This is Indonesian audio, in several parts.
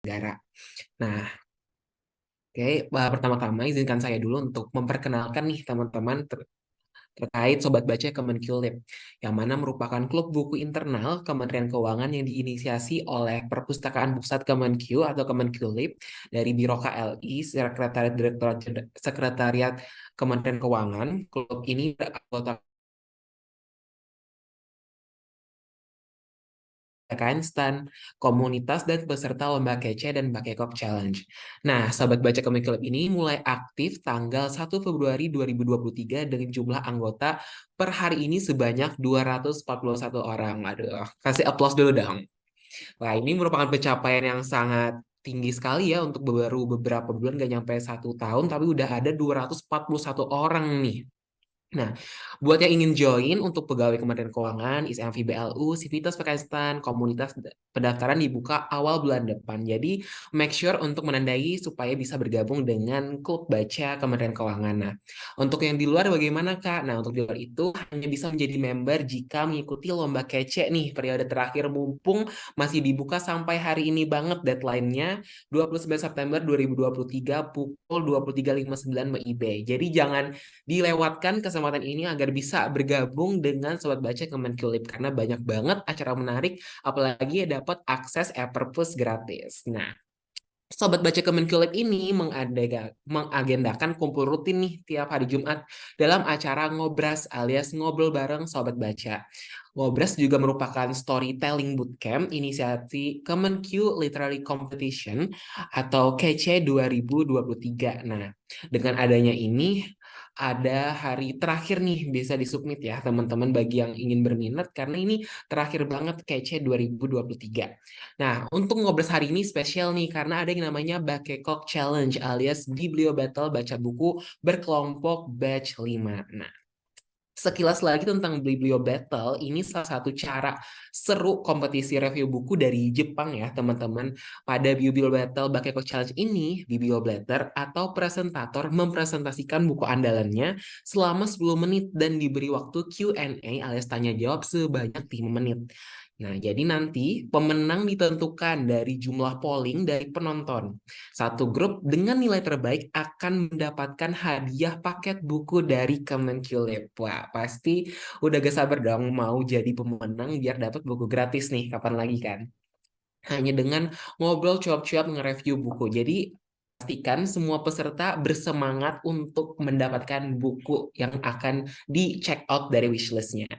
negara. Nah, oke, pertama-tama izinkan saya dulu untuk memperkenalkan nih teman-teman terkait Sobat Baca Kemenkulib, yang mana merupakan klub buku internal Kementerian Keuangan yang diinisiasi oleh Perpustakaan Pusat Kemenku atau Kemenkulib dari Biro KLI, Sekretariat Direktorat Sekretariat Kementerian Keuangan. Klub ini beranggota Einstein, komunitas dan peserta lomba kece dan Bakekok Challenge. Nah, Sobat Baca Komik Club ini mulai aktif tanggal 1 Februari 2023 dengan jumlah anggota per hari ini sebanyak 241 orang. Aduh, kasih aplaus dulu dong. Wah, ini merupakan pencapaian yang sangat tinggi sekali ya untuk baru beberapa bulan, gak nyampe 1 tahun, tapi udah ada 241 orang nih. Nah, buat yang ingin join untuk pegawai Kementerian Keuangan, ISMV BLU, Sivitas Pakistan, komunitas pendaftaran dibuka awal bulan depan. Jadi, make sure untuk menandai supaya bisa bergabung dengan klub baca Kementerian Keuangan. Nah, untuk yang di luar bagaimana, Kak? Nah, untuk di luar itu hanya bisa menjadi member jika mengikuti lomba kece nih, periode terakhir mumpung masih dibuka sampai hari ini banget deadline-nya 29 September 2023 pukul 23.59 WIB. Jadi jangan dilewatkan kesempatan ini agar bisa bergabung dengan Sobat Baca Kemenkulib karena banyak banget acara menarik, apalagi dapat akses e-perpus gratis. Nah, Sobat Baca Kemenkulib ini mengagendakan kumpul rutin nih tiap hari Jumat dalam acara Ngobras alias ngobrol bareng Sobat Baca. Ngobras juga merupakan storytelling bootcamp inisiasi Kemenq Literary Competition atau KC 2023. Nah, dengan adanya ini ada hari terakhir nih bisa disubmit ya teman-teman bagi yang ingin berminat karena ini terakhir banget KC 2023. Nah, untuk ngobrol hari ini spesial nih karena ada yang namanya Bakekok Challenge alias Biblio Battle baca buku berkelompok batch 5. Nah, sekilas lagi tentang Biblio Battle, ini salah satu cara seru kompetisi review buku dari Jepang ya teman-teman. Pada Biblio Battle Bakeko Challenge ini, Biblio Blatter atau presentator mempresentasikan buku andalannya selama 10 menit dan diberi waktu Q&A alias tanya jawab sebanyak 5 menit. Nah, jadi nanti pemenang ditentukan dari jumlah polling dari penonton. Satu grup dengan nilai terbaik akan mendapatkan hadiah paket buku dari Kemenkulib. Wah, pasti udah gak sabar dong mau jadi pemenang biar dapat buku gratis nih, kapan lagi kan? Hanya dengan ngobrol cuap-cuap nge-review buku. Jadi pastikan semua peserta bersemangat untuk mendapatkan buku yang akan di check out dari wishlistnya.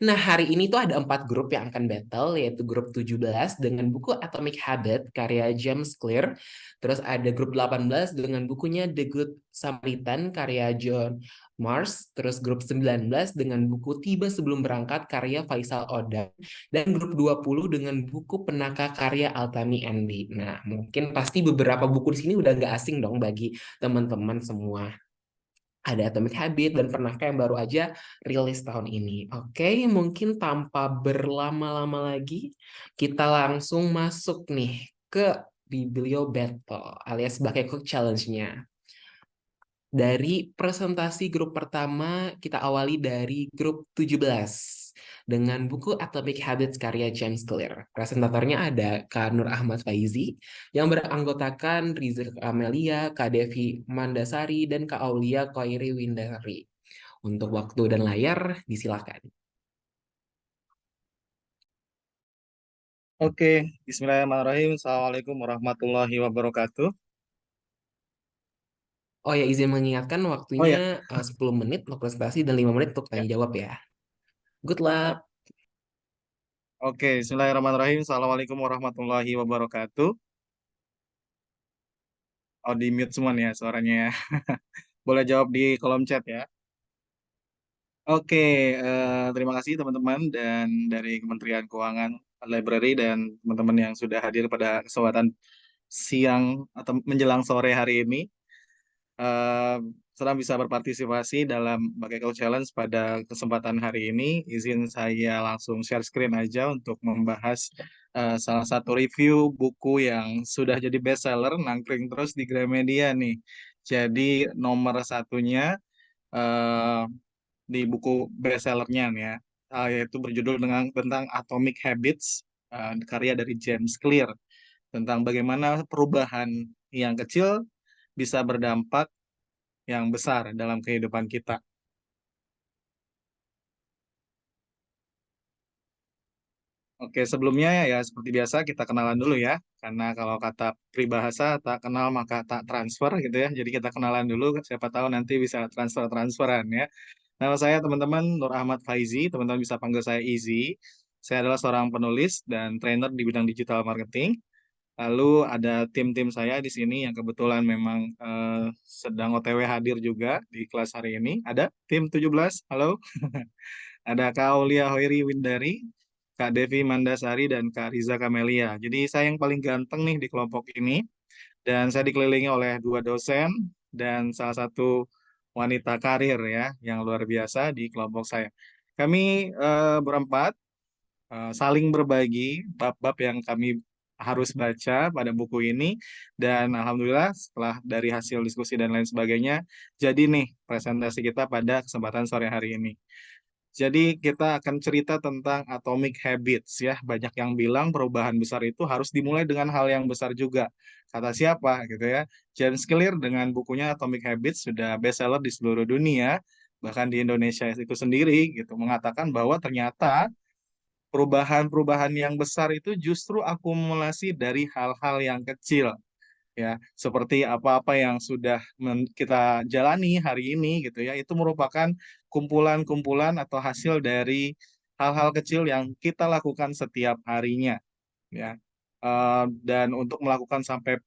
Nah, hari ini tuh ada 4 grup yang akan battle, yaitu grup 17 dengan buku Atomic Habit karya James Clear. Terus ada grup 18 dengan bukunya The Good Samaritan karya John Mars. Terus grup 19 dengan buku Tiba Sebelum Berangkat karya Faisal Oda. Dan grup 20 dengan buku Penaka karya Altami Endi. Nah, mungkin pasti beberapa buku di sini udah nggak asing dong bagi teman-teman semua. Ada Atomic Habit dan Pernahkah yang baru aja rilis tahun ini. Oke, mungkin tanpa berlama-lama lagi, kita langsung masuk nih ke Biblio Battle alias Bakekok Challenge-nya. Dari presentasi grup pertama, kita awali dari grup 17 dengan buku Atomic Habits karya James Clear. Presentatornya ada Kak Nur Ahmad Faizi yang beranggotakan Rizky Amelia, Kak Devi Mandasari, dan Kak Aulia Koiri Windari. Untuk waktu dan layar, disilakan. Oke, Bismillahirrahmanirrahim. Assalamualaikum warahmatullahi wabarakatuh. Oh ya, izin mengingatkan Oh waktunya ya, 10 menit untuk presentasi dan 5 menit untuk ya. tanya jawab ya. Good luck. Oke, Bismillahirrahmanirrahim. Assalamualaikum warahmatullahi wabarakatuh. Oh, di mute semua nih ya suaranya ya. Boleh jawab di kolom chat ya. Oke, terima kasih teman-teman dan dari Kementerian Keuangan Library dan teman-teman yang sudah hadir pada kesempatan siang atau menjelang sore hari ini. eh, Senang bisa berpartisipasi dalam Bagaikan Challenge pada kesempatan hari ini. Izin saya langsung share screen aja untuk membahas salah satu review buku yang sudah jadi bestseller, nangkring terus di Gramedia nih. Jadi nomor satunya eh, di buku bestsellernya nih ya, yaitu berjudul tentang Atomic Habits, karya dari James Clear. tentang bagaimana perubahan yang kecil bisa berdampak yang besar dalam kehidupan kita. Oke, sebelumnya ya seperti biasa kita kenalan dulu ya. Karena kalau kata peribahasa tak kenal maka tak transfer gitu ya. Jadi kita kenalan dulu, siapa tahu nanti bisa transferan ya. Nama saya teman-teman Nur Ahmad Faizi, teman-teman bisa panggil saya Easy. Saya adalah seorang penulis dan trainer di bidang digital marketing. Lalu ada tim-tim saya di sini yang kebetulan memang sedang OTW hadir juga di kelas hari ini. Ada tim 17, halo. Ada Kak Aulia Hoiri Windari, Kak Devi Mandasari, dan Kak Riza Kamelia. Jadi saya yang paling ganteng nih di kelompok ini. Dan saya dikelilingi oleh dua dosen dan salah satu wanita karir ya yang luar biasa di kelompok saya. Kami berempat saling berbagi bab-bab yang kami harus baca pada buku ini dan alhamdulillah setelah dari hasil diskusi dan lain sebagainya jadi nih presentasi kita pada kesempatan sore hari ini. Jadi kita akan cerita tentang Atomic Habits ya. Banyak yang bilang perubahan besar itu harus dimulai dengan hal yang besar juga. Kata siapa gitu ya? James Clear dengan bukunya Atomic Habits sudah bestseller di seluruh dunia, bahkan di Indonesia itu sendiri gitu mengatakan bahwa ternyata perubahan-perubahan yang besar itu justru akumulasi dari hal-hal yang kecil ya seperti apa-apa yang sudah kita jalani hari ini gitu ya itu merupakan kumpulan-kumpulan atau hasil dari hal-hal kecil yang kita lakukan setiap harinya ya. Dan untuk melakukan sampai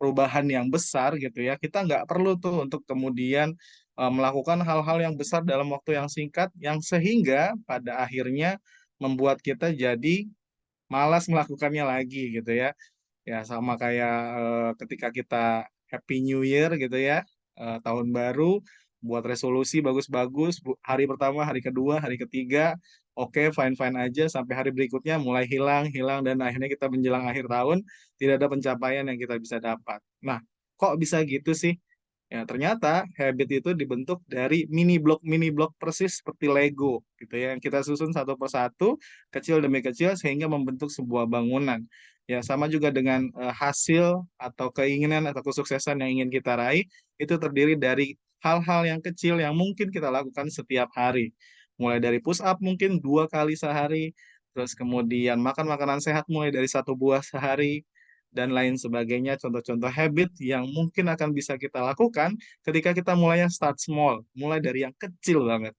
perubahan yang besar gitu ya kita nggak perlu tuh untuk kemudian melakukan hal-hal yang besar dalam waktu yang singkat yang sehingga pada akhirnya membuat kita jadi malas melakukannya lagi gitu ya. Ya sama kayak ketika kita Happy New Year gitu ya, tahun baru, buat resolusi bagus-bagus, hari pertama, hari kedua, hari ketiga, oke fine-fine aja, sampai hari berikutnya mulai hilang, hilang, dan akhirnya kita menjelang akhir tahun, tidak ada pencapaian yang kita bisa dapat. Nah, kok bisa gitu sih? Ya, ternyata habit itu dibentuk dari mini blok persis seperti Lego gitu ya. Yang kita susun satu persatu, kecil demi kecil sehingga membentuk sebuah bangunan. Ya, sama juga dengan hasil atau keinginan atau kesuksesan yang ingin kita raih itu terdiri dari hal-hal yang kecil yang mungkin kita lakukan setiap hari. Mulai dari push up mungkin 2 kali sehari, terus kemudian makan makanan sehat mulai dari 1 buah sehari, dan lain sebagainya, contoh-contoh habit yang mungkin akan bisa kita lakukan ketika kita mulainya start small, mulai dari yang kecil banget.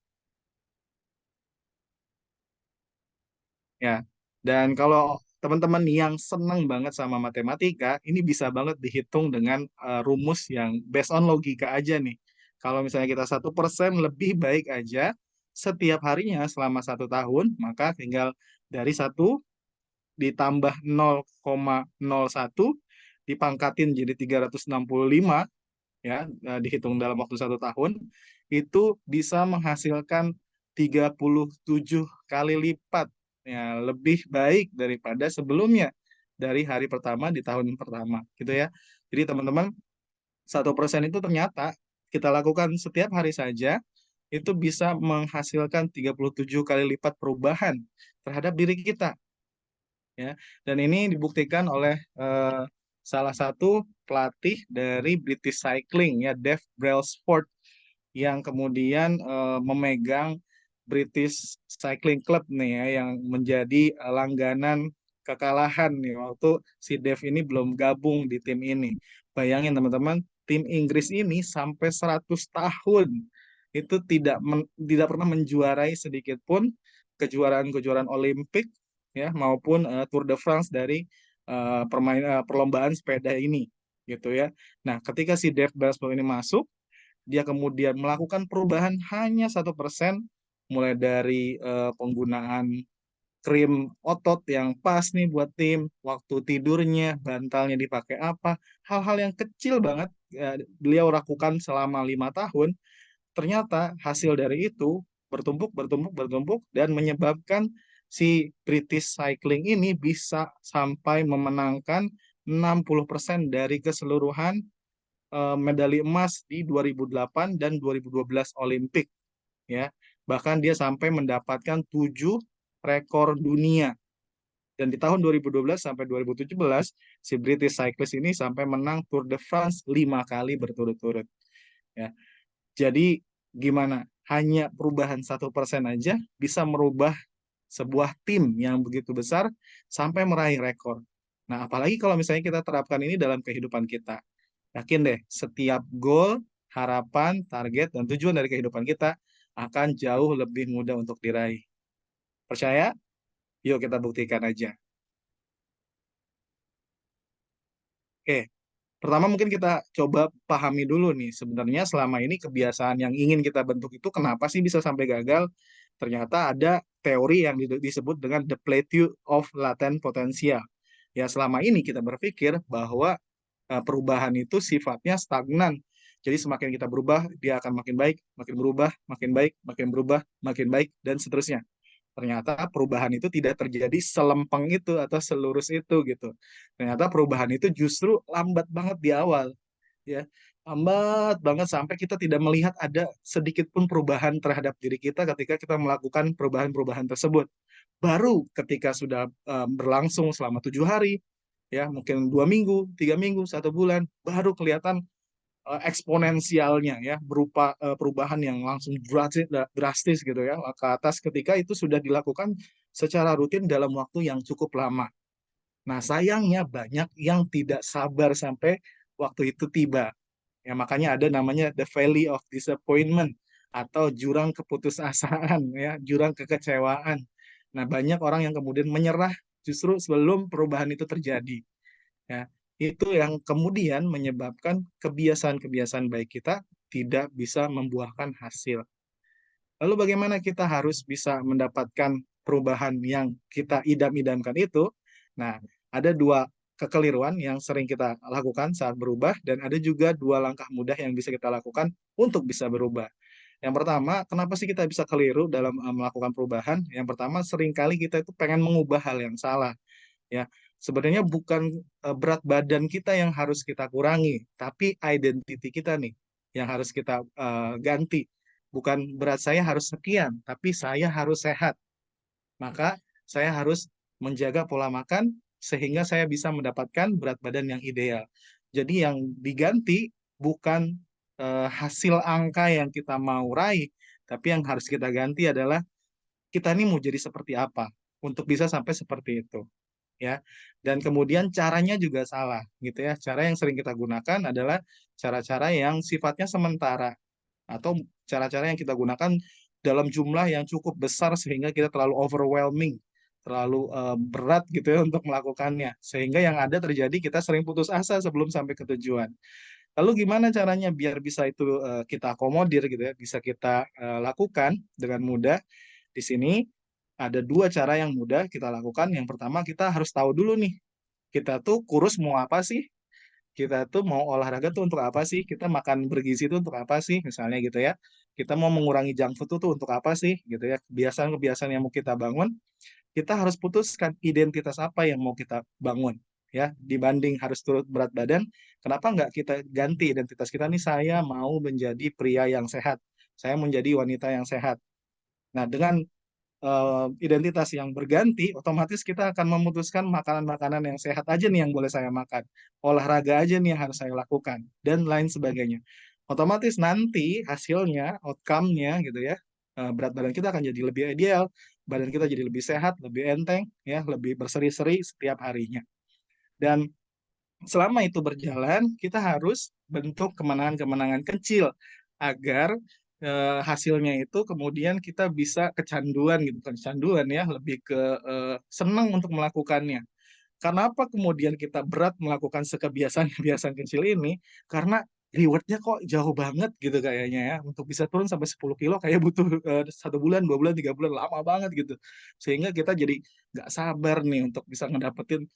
Ya, dan kalau teman-teman yang senang banget sama matematika, ini bisa banget dihitung dengan rumus yang based on logika aja nih. Kalau misalnya kita 1% lebih baik aja setiap harinya selama 1 tahun, maka tinggal dari 1 ditambah 0,01 dipangkatin jadi 365 ya dihitung dalam waktu 1 tahun itu bisa menghasilkan 37 kali lipat ya lebih baik daripada sebelumnya dari hari pertama di tahun pertama gitu ya. Jadi teman-teman 1% itu ternyata kita lakukan setiap hari saja itu bisa menghasilkan 37 kali lipat perubahan terhadap diri kita ya. Dan ini dibuktikan oleh salah satu pelatih dari British Cycling ya, Dave Brailsford yang kemudian memegang British Cycling Club nih ya, yang menjadi langganan kekalahan nih waktu si Dave ini belum gabung di tim ini. Bayangin teman-teman, tim Inggris ini sampai 100 tahun itu tidak pernah menjuarai sedikit pun kejuaraan-kejuaraan Olimpik ya maupun Tour de France dari perlombaan sepeda ini gitu ya. Nah, ketika si Dave Brailsford ini masuk dia kemudian melakukan perubahan hanya 1%, mulai dari penggunaan krim otot yang pas nih buat tim, waktu tidurnya, bantalnya dipakai apa, hal-hal yang kecil banget beliau lakukan selama 5 tahun, ternyata hasil dari itu bertumpuk, bertumpuk, bertumpuk, dan menyebabkan si British Cycling ini bisa sampai memenangkan 60% dari keseluruhan medali emas di 2008 dan 2012 Olimpik ya. Bahkan dia sampai mendapatkan 7 rekor dunia Dan di tahun 2012 sampai 2017, si British cyclist ini sampai menang Tour de France 5 kali berturut-turut. Ya, jadi gimana? Hanya perubahan 1% aja bisa merubah sebuah tim yang begitu besar sampai meraih rekor. Nah, apalagi kalau misalnya kita terapkan ini dalam kehidupan kita. Yakin deh, setiap goal, harapan, target, dan tujuan dari kehidupan kita akan jauh lebih mudah untuk diraih. Percaya? Yuk kita buktikan aja. Oke, pertama mungkin kita coba pahami dulu nih, sebenarnya selama ini kebiasaan yang ingin kita bentuk itu kenapa sih bisa sampai gagal? Ternyata ada teori yang disebut dengan the plateau of latent potential. Ya, selama ini kita berpikir bahwa perubahan itu sifatnya stagnan. Jadi semakin kita berubah, dia akan makin baik, makin berubah, makin baik, makin berubah, makin baik, dan seterusnya. Ternyata perubahan itu tidak terjadi selempeng itu atau selurus itu gitu. Ternyata perubahan itu justru lambat banget di awal, ya. Lambat banget sampai kita tidak melihat ada sedikit pun perubahan terhadap diri kita ketika kita melakukan perubahan-perubahan tersebut. Baru ketika sudah berlangsung selama 7 hari, ya mungkin 2 minggu, 3 minggu, 1 bulan, baru kelihatan eksponensialnya ya berupa perubahan yang langsung drastis gitu ya ke atas ketika itu sudah dilakukan secara rutin dalam waktu yang cukup lama. Nah, sayangnya banyak yang tidak sabar sampai waktu itu tiba. Ya, makanya ada namanya the valley of disappointment atau jurang keputusasaan ya, jurang kekecewaan. Nah, banyak orang yang kemudian menyerah justru sebelum perubahan itu terjadi. Ya, itu yang kemudian menyebabkan kebiasaan-kebiasaan baik kita tidak bisa membuahkan hasil. Lalu bagaimana kita harus bisa mendapatkan perubahan yang kita idam-idamkan itu? Nah, ada dua kekeliruan yang sering kita lakukan saat berubah dan ada juga dua langkah mudah yang bisa kita lakukan untuk bisa berubah. Yang pertama, kenapa sih kita bisa keliru dalam melakukan perubahan? Yang pertama, seringkali kita itu pengen mengubah hal yang salah. Ya, sebenarnya bukan berat badan kita yang harus kita kurangi, tapi identity kita nih yang harus kita ganti. Bukan berat saya harus sekian, tapi saya harus sehat. Maka saya harus menjaga pola makan sehingga saya bisa mendapatkan berat badan yang ideal. Jadi yang diganti bukan hasil angka yang kita mau raih, tapi yang harus kita ganti adalah kita ini mau jadi seperti apa untuk bisa sampai seperti itu, ya. Dan kemudian caranya juga salah gitu ya. Cara yang sering kita gunakan adalah cara-cara yang sifatnya sementara atau cara-cara yang kita gunakan dalam jumlah yang cukup besar sehingga kita terlalu overwhelming, terlalu berat gitu ya untuk melakukannya. Sehingga yang ada terjadi kita sering putus asa sebelum sampai ke tujuan. Lalu gimana caranya biar bisa itu kita akomodir gitu ya, bisa kita lakukan dengan mudah? Di sini ada dua cara yang mudah kita lakukan. Yang pertama, kita harus tahu dulu nih, kita tuh kurus mau apa sih? Kita tuh mau olahraga tuh untuk apa sih? Kita makan bergizi itu untuk apa sih? Misalnya gitu ya. Kita mau mengurangi junk food tuh untuk apa sih? Gitu ya. Kebiasaan-kebiasaan yang mau kita bangun, kita harus putuskan identitas apa yang mau kita bangun. Ya, dibanding harus turut berat badan, kenapa nggak kita ganti identitas kita nih? Saya mau menjadi pria yang sehat. Saya menjadi wanita yang sehat. Nah, dengan identitas yang berganti, otomatis kita akan memutuskan makanan-makanan yang sehat aja nih yang boleh saya makan, olahraga aja nih yang harus saya lakukan, dan lain sebagainya. Otomatis nanti hasilnya, outcome-nya gitu ya, berat badan kita akan jadi lebih ideal, badan kita jadi lebih sehat, lebih enteng, ya, lebih berseri-seri setiap harinya. Dan selama itu berjalan, kita harus bentuk kemenangan-kemenangan kecil agar hasilnya itu kemudian kita bisa kecanduan gitu, kan kecanduan ya, lebih ke senang untuk melakukannya. Kenapa kemudian kita berat melakukan kebiasaan-kebiasaan kecil ini? Karena rewardnya kok jauh banget gitu kayaknya ya. Untuk bisa turun sampai 10 kilo kayak butuh 1 bulan, 2 bulan, 3 bulan, lama banget gitu. Sehingga kita jadi nggak sabar nih untuk bisa ngedapetin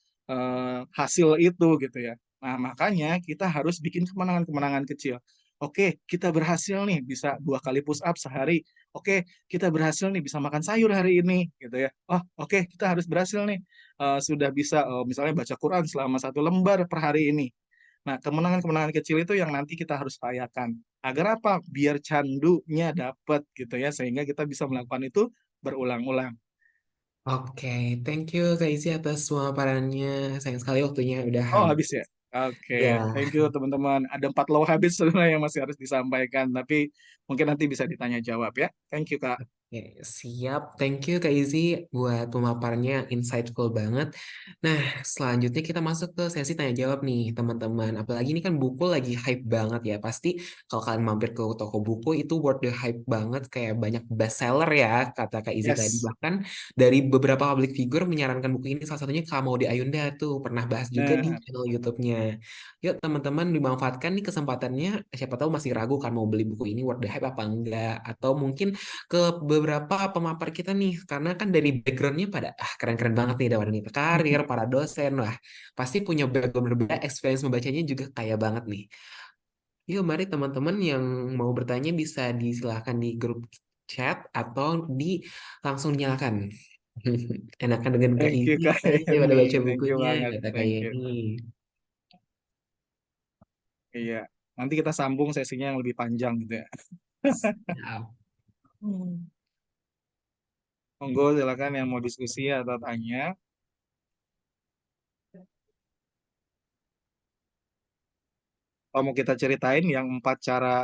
hasil itu gitu ya. Nah, makanya kita harus bikin kemenangan-kemenangan kecil. Oke, kita berhasil nih bisa 2 kali push up sehari. Oke, kita berhasil nih bisa makan sayur hari ini gitu ya. Oh, oke, kita harus berhasil nih sudah bisa misalnya baca Quran selama 1 lembar per hari ini. Nah, kemenangan-kemenangan kecil itu yang nanti kita harus rayakan. Agar apa? Biar candunya dapat gitu ya, sehingga kita bisa melakukan itu berulang-ulang. Oke, thank you Kak Izzy atas semua paparannya. Sayang sekali waktunya udah Oh, habis. habis ya? Oke, Ya, thank you teman-teman. Ada 4 low habits sebenarnya yang masih harus disampaikan, tapi mungkin nanti bisa ditanya jawab ya. Thank you, Kak. oke, siap. Thank you Kak Izzy buat pemaparannya insightful banget. Nah, selanjutnya kita masuk ke sesi tanya jawab nih, teman-teman. Apalagi ini kan buku lagi hype banget ya. Pasti kalau kalian mampir ke toko buku itu worth the hype banget, kayak banyak bestseller ya, kata Kak Izzy tadi. Yes. Bahkan dari beberapa public figure menyarankan buku ini, salah satunya Kak Maudy Ayunda tuh pernah bahas juga di Nah, channel YouTube-nya. Yuk teman-teman dimanfaatkan nih kesempatannya. Siapa tahu masih ragu kan mau beli buku ini worth the hype apa enggak, atau mungkin ke beberapa pemapar kita nih, karena kan dari backgroundnya pada keren-keren banget nih, dari wanita karir, para dosen lah, pasti punya background berbeda, experience membacanya juga kaya banget nih. Yuk mari teman-teman yang mau bertanya bisa disilahkan di grup chat atau di langsung nyalakan. Enakan dengan Kak thank you Izzy Kak daripada baca Yeni. Thank you bukunya, banget. kata Kak Thank you. Yeni. Iya. Nanti kita sambung sesinya yang lebih panjang gitu ya. Siap. Hmm. Monggo silakan yang mau diskusi atau tanya. Kalau mau kita ceritain yang 4 cara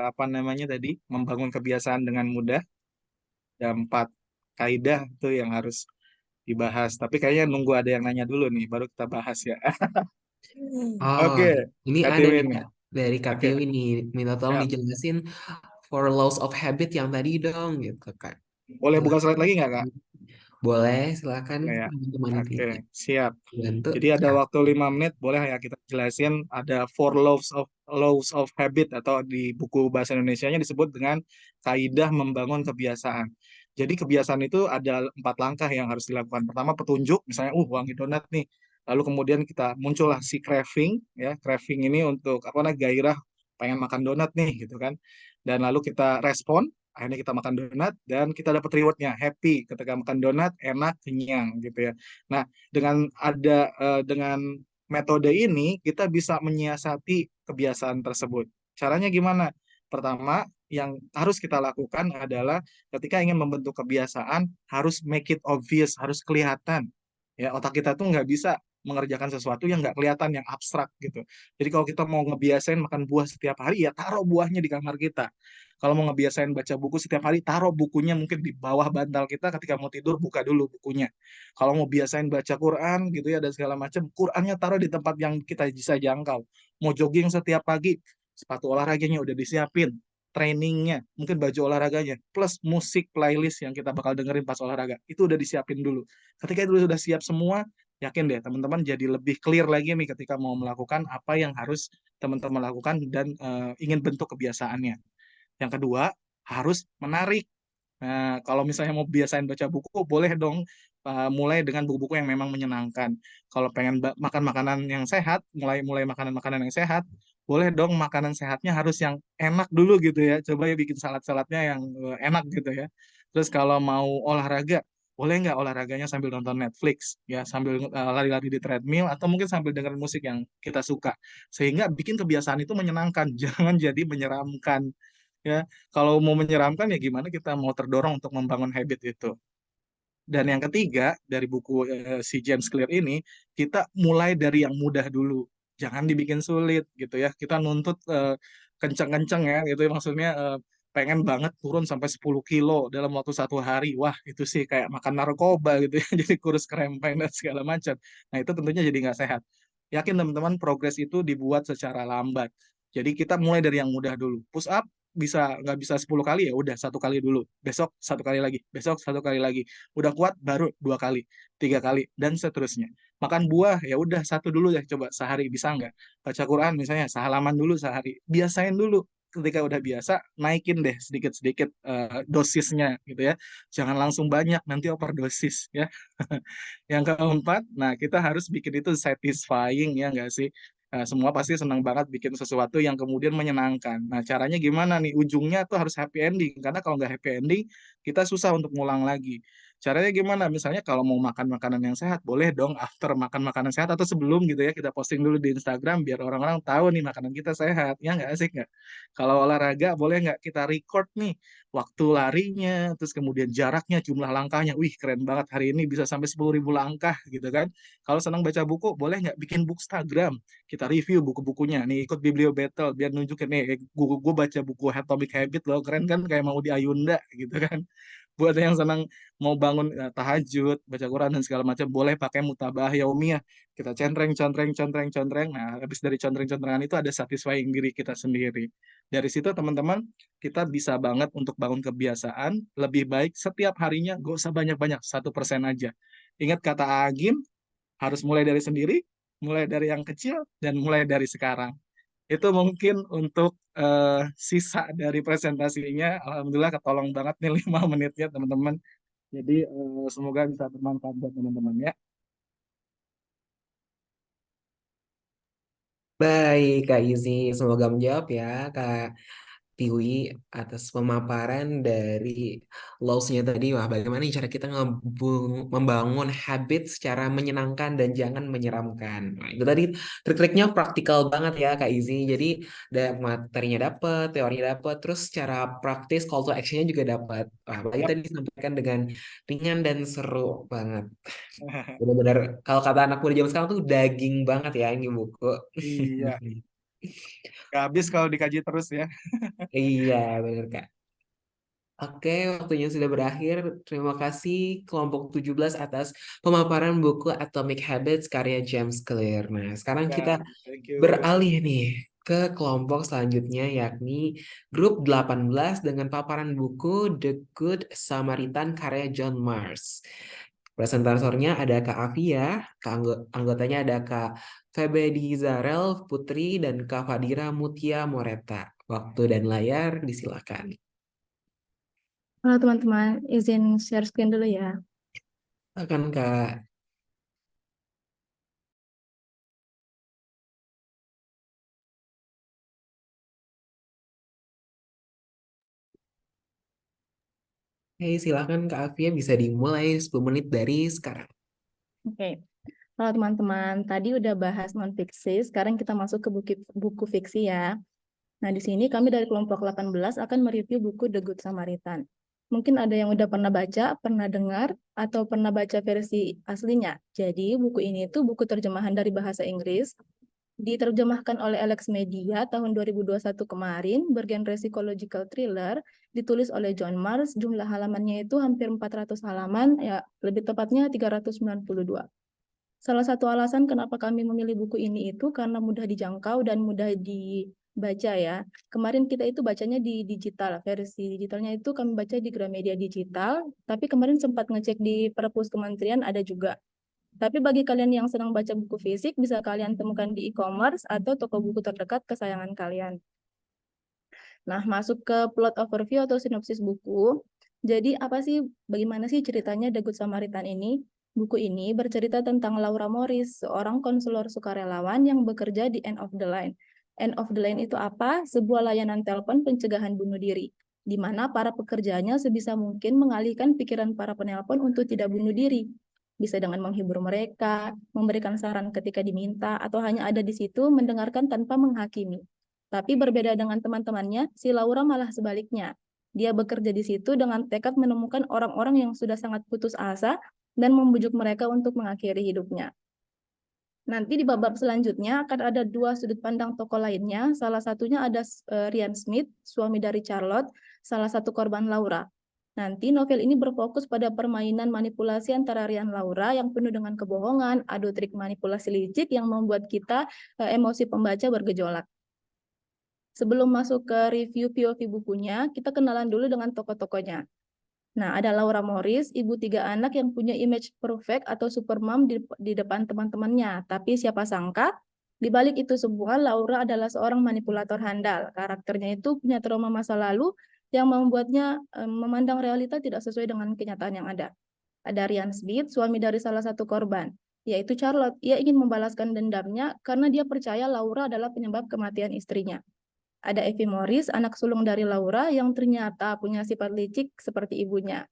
apa namanya tadi membangun kebiasaan dengan mudah, ada 4 kaidah tuh yang harus dibahas. Tapi kayaknya nunggu ada yang nanya dulu nih, baru kita bahas ya. Oh, Oke, ini Kak ada nih Tiwin nih. Kak, dari Kak Oke, Tiwi nih, minta tolong siap. dijelasin for laws of habit yang tadi dong, gitu Kak. Boleh buka slide Silakan. lagi nggak, Kak? Boleh, silakan Boleh ya. teman-teman itu Oke, siap. bantu. Jadi ada waktu 5 menit, boleh ya kita jelasin ada four laws of habit atau di buku bahasa Indonesianya disebut dengan kaidah membangun kebiasaan. Jadi kebiasaan itu ada 4 langkah yang harus dilakukan. Pertama petunjuk, misalnya, wangi donat nih. Lalu kemudian kita muncullah si craving, ya craving ini untuk apa namanya gairah pengen makan donat nih gitu kan. Dan lalu kita respon, akhirnya kita makan donat dan kita dapat rewardnya, happy ketika makan donat, enak, kenyang gitu ya. Nah, dengan metode ini kita bisa menyiasati kebiasaan tersebut. Caranya gimana? Pertama, yang harus kita lakukan adalah ketika ingin membentuk kebiasaan harus make it obvious, harus kelihatan. Ya, otak kita tuh nggak bisa mengerjakan sesuatu yang nggak kelihatan, yang abstrak gitu. Jadi kalau kita mau ngebiasain makan buah setiap hari, ya taruh buahnya di kamar kita. Kalau mau ngebiasain baca buku setiap hari, taruh bukunya mungkin di bawah bantal kita. Ketika mau tidur, buka dulu bukunya. Kalau mau biasain baca Quran gitu ya dan segala macam, Qurannya taruh di tempat yang kita bisa jangkau. Mau jogging setiap pagi, sepatu olahraganya udah disiapin, trainingnya, mungkin baju olahraganya, plus musik playlist yang kita bakal dengerin pas olahraga, itu udah disiapin dulu. Ketika itu sudah siap semua, yakin deh teman-teman jadi lebih clear lagi nih ketika mau melakukan apa yang harus teman-teman lakukan dan ingin bentuk kebiasaannya. Yang kedua, harus menarik. Nah, kalau misalnya mau biasain baca buku, boleh dong mulai dengan buku-buku yang memang menyenangkan. Kalau pengen makan makanan yang sehat, mulai mulai makanan-makanan yang sehat, boleh dong makanan sehatnya harus yang enak dulu gitu ya. Coba ya bikin salad-saladnya yang enak gitu ya. Terus kalau mau olahraga, boleh nggak olahraganya sambil nonton Netflix ya, sambil lari-lari di treadmill atau mungkin sambil dengerin musik yang kita suka. Sehingga bikin kebiasaan itu menyenangkan, jangan jadi menyeramkan ya. Kalau mau menyeramkan ya gimana kita mau terdorong untuk membangun habit itu. Dan yang ketiga dari buku si James Clear ini, kita mulai dari yang mudah dulu, jangan dibikin sulit gitu ya. Kita nuntut kenceng-kenceng ya gitu ya. Maksudnya pengen banget turun sampai 10 kilo dalam waktu 1 hari. Wah itu sih kayak makan narkoba gitu ya. Jadi kurus kerempeng dan segala macam. Nah itu tentunya jadi nggak sehat. Yakin teman-teman progres itu dibuat secara lambat. Jadi kita mulai dari yang mudah dulu. Push up bisa nggak bisa 10 kali ya udah 1 kali dulu, besok 1 kali lagi, besok 1 kali lagi, udah kuat baru 2 kali, 3 kali dan seterusnya. Makan buah ya udah satu dulu ya, coba sehari bisa nggak. Baca Quran misalnya sehalaman dulu sehari, biasain dulu. Ketika udah biasa naikin deh sedikit-sedikit dosisnya gitu ya, jangan langsung banyak nanti overdosis ya. Yang keempat, nah kita harus bikin itu satisfying ya nggak sih. Semua pasti senang banget bikin sesuatu yang kemudian menyenangkan. Nah, caranya gimana nih? Ujungnya tuh harus happy ending. Karena kalau nggak happy ending, kita susah untuk ngulang lagi. Caranya gimana? Misalnya kalau mau makan makanan yang sehat, boleh dong after makan makanan sehat atau sebelum gitu ya, kita posting dulu di Instagram biar orang-orang tahu nih makanan kita sehat. Ya nggak, asik nggak? Kalau olahraga, boleh nggak kita record nih waktu larinya, terus kemudian jaraknya, jumlah langkahnya. Wih, keren banget hari ini bisa sampai 10.000 langkah gitu kan. Kalau senang baca buku, boleh nggak bikin bookstagram? Kita review buku-bukunya. Nih ikut Biblio Battle biar nunjukin nih, gue baca buku Atomic Habit loh, keren kan kayak mau di Ayunda gitu kan. Buat yang senang mau bangun tahajud, baca Quran dan segala macam, boleh pakai mutabah yaumiyah. Kita centreng, contreng, contreng, contreng. Nah, habis dari contreng-contrengan itu ada satisfying diri kita sendiri. Dari situ teman-teman, kita bisa banget untuk bangun kebiasaan lebih baik setiap harinya, gak usah banyak-banyak, 1% aja. Ingat kata Agim, harus mulai dari sendiri, mulai dari yang kecil, dan mulai dari sekarang. Itu mungkin untuk sisa dari presentasinya. Alhamdulillah ketolong banget nih 5 menitnya teman-teman. Jadi semoga bisa bermanfaat buat teman-teman ya. Baik, Kak Izzy. Semoga menjawab ya, Kak Tiwi, atas pemaparan dari laws-nya tadi. Wah, bagaimana nih cara kita membangun habit secara menyenangkan dan jangan menyeramkan. Nah, itu tadi trik-triknya praktikal banget ya, Kak Izzy. Jadi, materinya dapat, teorinya dapat, terus secara praktis call to action-nya juga dapat. Wah, apalagi Yap. tadi disampaikan dengan ringan dan seru banget. Benar-benar, kalau kata anak muda zaman sekarang tuh daging banget ya ini buku. Iya, gak habis kalau dikaji terus ya. Iya, benar Kak. Oke, waktunya sudah berakhir. Terima kasih kelompok 17 atas pemaparan buku Atomic Habits karya James Clear. Nah, sekarang kita Ya, thank you. beralih nih ke kelompok selanjutnya yakni grup 18 dengan paparan buku The Good Samaritan karya John Mars. Presentatornya ada Kak Afia, anggotanya ada Kak Febedi Zarel Putri dan Kak Fadira Mutia Moreta. Waktu dan layar disilakan. Halo teman-teman, izin share screen dulu ya. Akan Kak. Hei, silakan Kak Afia bisa dimulai 10 menit dari sekarang. Oke, halo teman-teman, tadi udah bahas non-fiksi, sekarang kita masuk ke buku fiksi ya. Nah, di sini kami dari kelompok 18 akan mereview buku The Good Samaritan. Mungkin ada yang udah pernah baca, pernah dengar, atau pernah baca versi aslinya. Jadi, buku ini tuh buku terjemahan dari bahasa Inggris, diterjemahkan oleh Alex Media tahun 2021 kemarin, bergenre psychological thriller, ditulis oleh John Mars, jumlah halamannya itu hampir 400 halaman, ya lebih tepatnya 392. Salah satu alasan kenapa kami memilih buku ini itu karena mudah dijangkau dan mudah dibaca ya. Kemarin kita itu bacanya di digital, versi digitalnya itu kami baca di Gramedia Digital, tapi kemarin sempat ngecek di perpus kementerian ada juga. Tapi bagi kalian yang senang baca buku fisik, bisa kalian temukan di e-commerce atau toko buku terdekat kesayangan kalian. Nah, masuk ke plot overview atau sinopsis buku. Jadi, bagaimana sih ceritanya The Good Samaritan ini? Buku ini bercerita tentang Laura Morris, seorang konselor sukarelawan yang bekerja di End of the Line. End of the Line itu apa? Sebuah layanan telepon pencegahan bunuh diri, di mana para pekerjanya sebisa mungkin mengalihkan pikiran para penelpon untuk tidak bunuh diri. Bisa dengan menghibur mereka, memberikan saran ketika diminta, atau hanya ada di situ mendengarkan tanpa menghakimi. Tapi berbeda dengan teman-temannya, si Laura malah sebaliknya. Dia bekerja di situ dengan tekad menemukan orang-orang yang sudah sangat putus asa dan membujuk mereka untuk mengakhiri hidupnya. Nanti di bab selanjutnya akan ada dua sudut pandang tokoh lainnya. Salah satunya ada Ryan Smith, suami dari Charlotte, salah satu korban Laura. Nanti novel ini berfokus pada permainan manipulasi antara Ryan Laura yang penuh dengan kebohongan, adu trik manipulasi licik yang membuat kita emosi pembaca bergejolak. Sebelum masuk ke review POV bukunya, kita kenalan dulu dengan tokoh-tokohnya. Nah, ada Laura Morris, ibu 3 anak yang punya image perfect atau super mom di depan teman-temannya. Tapi siapa sangka, di balik itu semua, Laura adalah seorang manipulator handal. Karakternya itu punya trauma masa lalu yang membuatnya memandang realita tidak sesuai dengan kenyataan yang ada. Ada Ryan Smith, suami dari salah satu korban, yaitu Charlotte. Ia ingin membalaskan dendamnya karena dia percaya Laura adalah penyebab kematian istrinya. Ada Evie Morris, anak sulung dari Laura yang ternyata punya sifat licik seperti ibunya.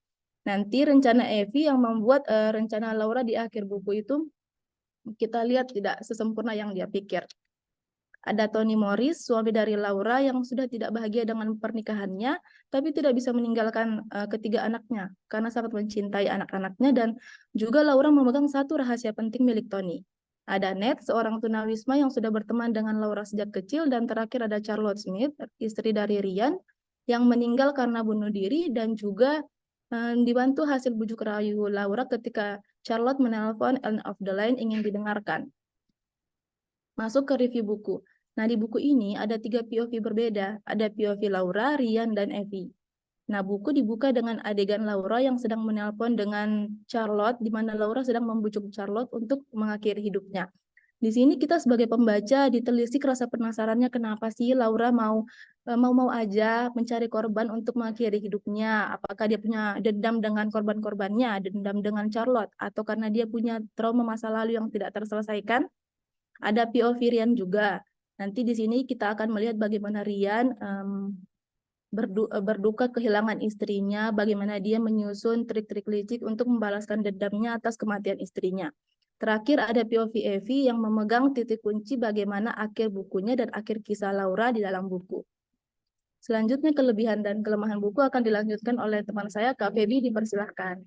Nanti rencana Evi yang membuat rencana Laura di akhir buku itu kita lihat tidak sesempurna yang dia pikir. Ada Tony Morris, suami dari Laura yang sudah tidak bahagia dengan pernikahannya, tapi tidak bisa meninggalkan ketiga anaknya karena sangat mencintai anak-anaknya, dan juga Laura memegang satu rahasia penting milik Tony. Ada Ned, seorang tunawisma yang sudah berteman dengan Laura sejak kecil, dan terakhir ada Charlotte Smith, istri dari Ryan, yang meninggal karena bunuh diri, dan juga dibantu hasil bujuk rayu Laura ketika Charlotte menelpon End of the Line ingin didengarkan. Masuk ke review buku. Nah, di buku ini ada 3 POV berbeda. Ada POV Laura, Ryan, dan Evie. Nah, buku dibuka dengan adegan Laura yang sedang menelpon dengan Charlotte, di mana Laura sedang membujuk Charlotte untuk mengakhiri hidupnya. Di sini kita sebagai pembaca ditelisik rasa penasarannya kenapa sih Laura mau aja mencari korban untuk mengakhiri hidupnya. Apakah dia punya dendam dengan korban-korbannya, dendam dengan Charlotte, atau karena dia punya trauma masa lalu yang tidak terselesaikan? Ada POV Rian juga. Nanti di sini kita akan melihat bagaimana Rian berduka kehilangan istrinya, bagaimana dia menyusun trik-trik licik untuk membalaskan dendamnya atas kematian istrinya. Terakhir ada POV Evi yang memegang titik kunci bagaimana akhir bukunya dan akhir kisah Laura di dalam buku. Selanjutnya kelebihan dan kelemahan buku akan dilanjutkan oleh teman saya, Kak Feby, dipersilahkan.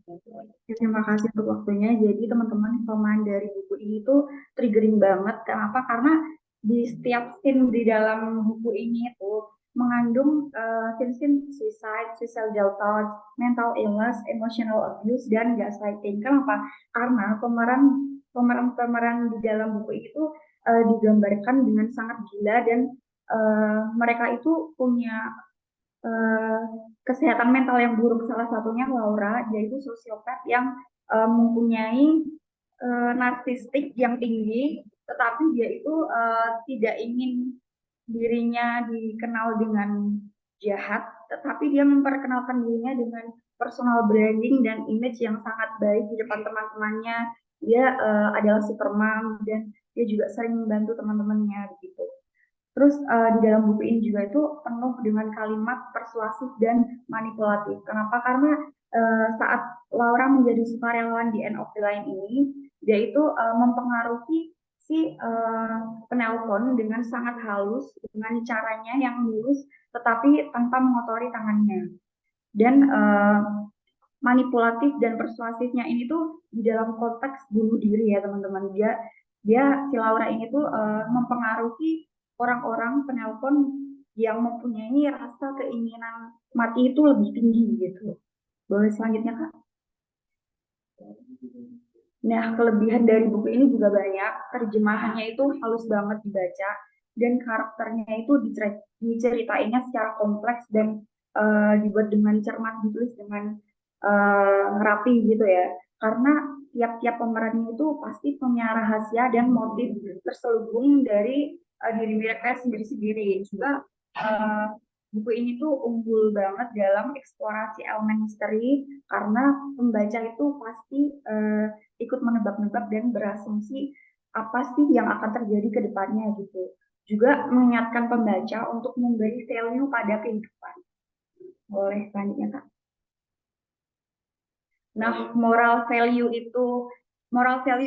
Terima kasih untuk waktunya. Jadi teman-teman, kelemahan dari buku ini tuh triggering banget. Kenapa? Karena di setiap scene di dalam buku ini itu mengandung scene suicide, suicidal thoughts, mental illness, emotional abuse, dan gaslighting. Kenapa? Karena pemeran di dalam buku itu digambarkan dengan sangat gila, dan mereka itu punya kesehatan mental yang buruk. Salah satunya Laura, yaitu sosiopat yang mempunyai narsistik yang tinggi, tetapi dia itu tidak ingin dirinya dikenal dengan jahat, tetapi dia memperkenalkan dirinya dengan personal branding dan image yang sangat baik di depan teman-temannya. Dia adalah supermom, dan dia juga sering membantu teman-temannya begitu. Terus di dalam buku ini juga itu penuh dengan kalimat persuasif dan manipulatif. Kenapa? Karena saat Laura menjadi sukarelawan di End of the Line ini, dia itu mempengaruhi si penelpon dengan sangat halus, dengan caranya yang mulus, tetapi tanpa mengotori tangannya. Dan manipulatif dan persuasifnya ini tuh di dalam konteks bunuh diri ya teman-teman. Si Laura ini tuh mempengaruhi orang-orang penelpon yang mempunyai rasa keinginan mati itu lebih tinggi gitu. Boleh selanjutnya, Kak? Nah, kelebihan dari buku ini juga banyak. Terjemahannya itu halus banget dibaca, dan karakternya itu diceritainnya secara kompleks dan dibuat dengan cermat, ditulis dengan rapi gitu ya. Karena tiap-tiap pemerannya itu pasti punya rahasia dan motif terselubung dari diri mereka sendiri-sendiri. Juga buku ini tuh unggul banget dalam eksplorasi elemen misteri, karena pembaca itu pasti ikut menebak-nebak dan berasumsi apa sih yang akan terjadi ke depannya gitu. Juga mengingatkan pembaca untuk memberi value pada kehidupan. Boleh selanjutnya, Kak? Nah, moral value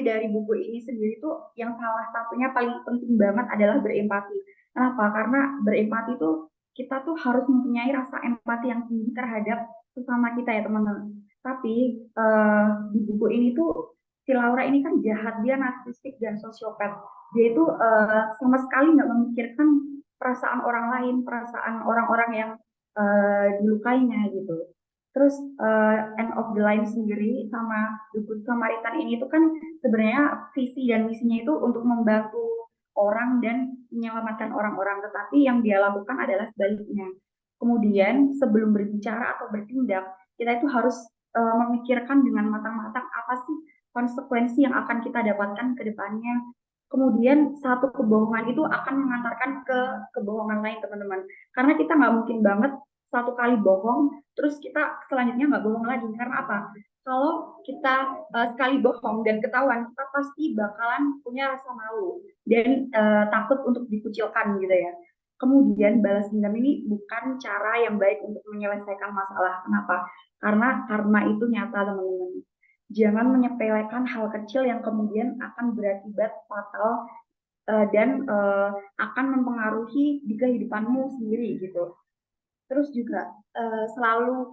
dari buku ini sendiri tuh yang salah satunya paling penting banget adalah berempati. Kenapa? Karena berempati tuh kita tuh harus mempunyai rasa empati yang tinggi terhadap sesama kita ya teman-teman. Tapi di buku ini tuh si Laura ini kan jahat, dia narsistik dan sosiopat. Dia itu sama sekali nggak memikirkan perasaan orang lain, perasaan orang-orang yang dilukainya gitu. Terus End of the Line sendiri sama The Good Samaritan ini tuh kan sebenarnya visi dan misinya itu untuk membantu orang dan menyelamatkan orang-orang, tetapi yang dia lakukan adalah sebaliknya. Kemudian sebelum berbicara atau bertindak, kita itu harus memikirkan dengan matang-matang apa sih konsekuensi yang akan kita dapatkan ke depannya. Kemudian satu kebohongan itu akan mengantarkan ke kebohongan lain teman-teman. Karena kita nggak mungkin banget satu kali bohong, terus kita selanjutnya nggak bohong lagi. Karena apa? Kalau kita sekali bohong dan ketahuan, kita pasti bakalan punya rasa malu dan takut untuk dikucilkan gitu ya. Kemudian balas dendam ini bukan cara yang baik untuk menyelesaikan masalah. Kenapa? Karena itu nyata, teman-teman. Jangan menyepelekan hal kecil yang kemudian akan berakibat fatal dan akan mempengaruhi di kehidupanmu sendiri gitu. Terus juga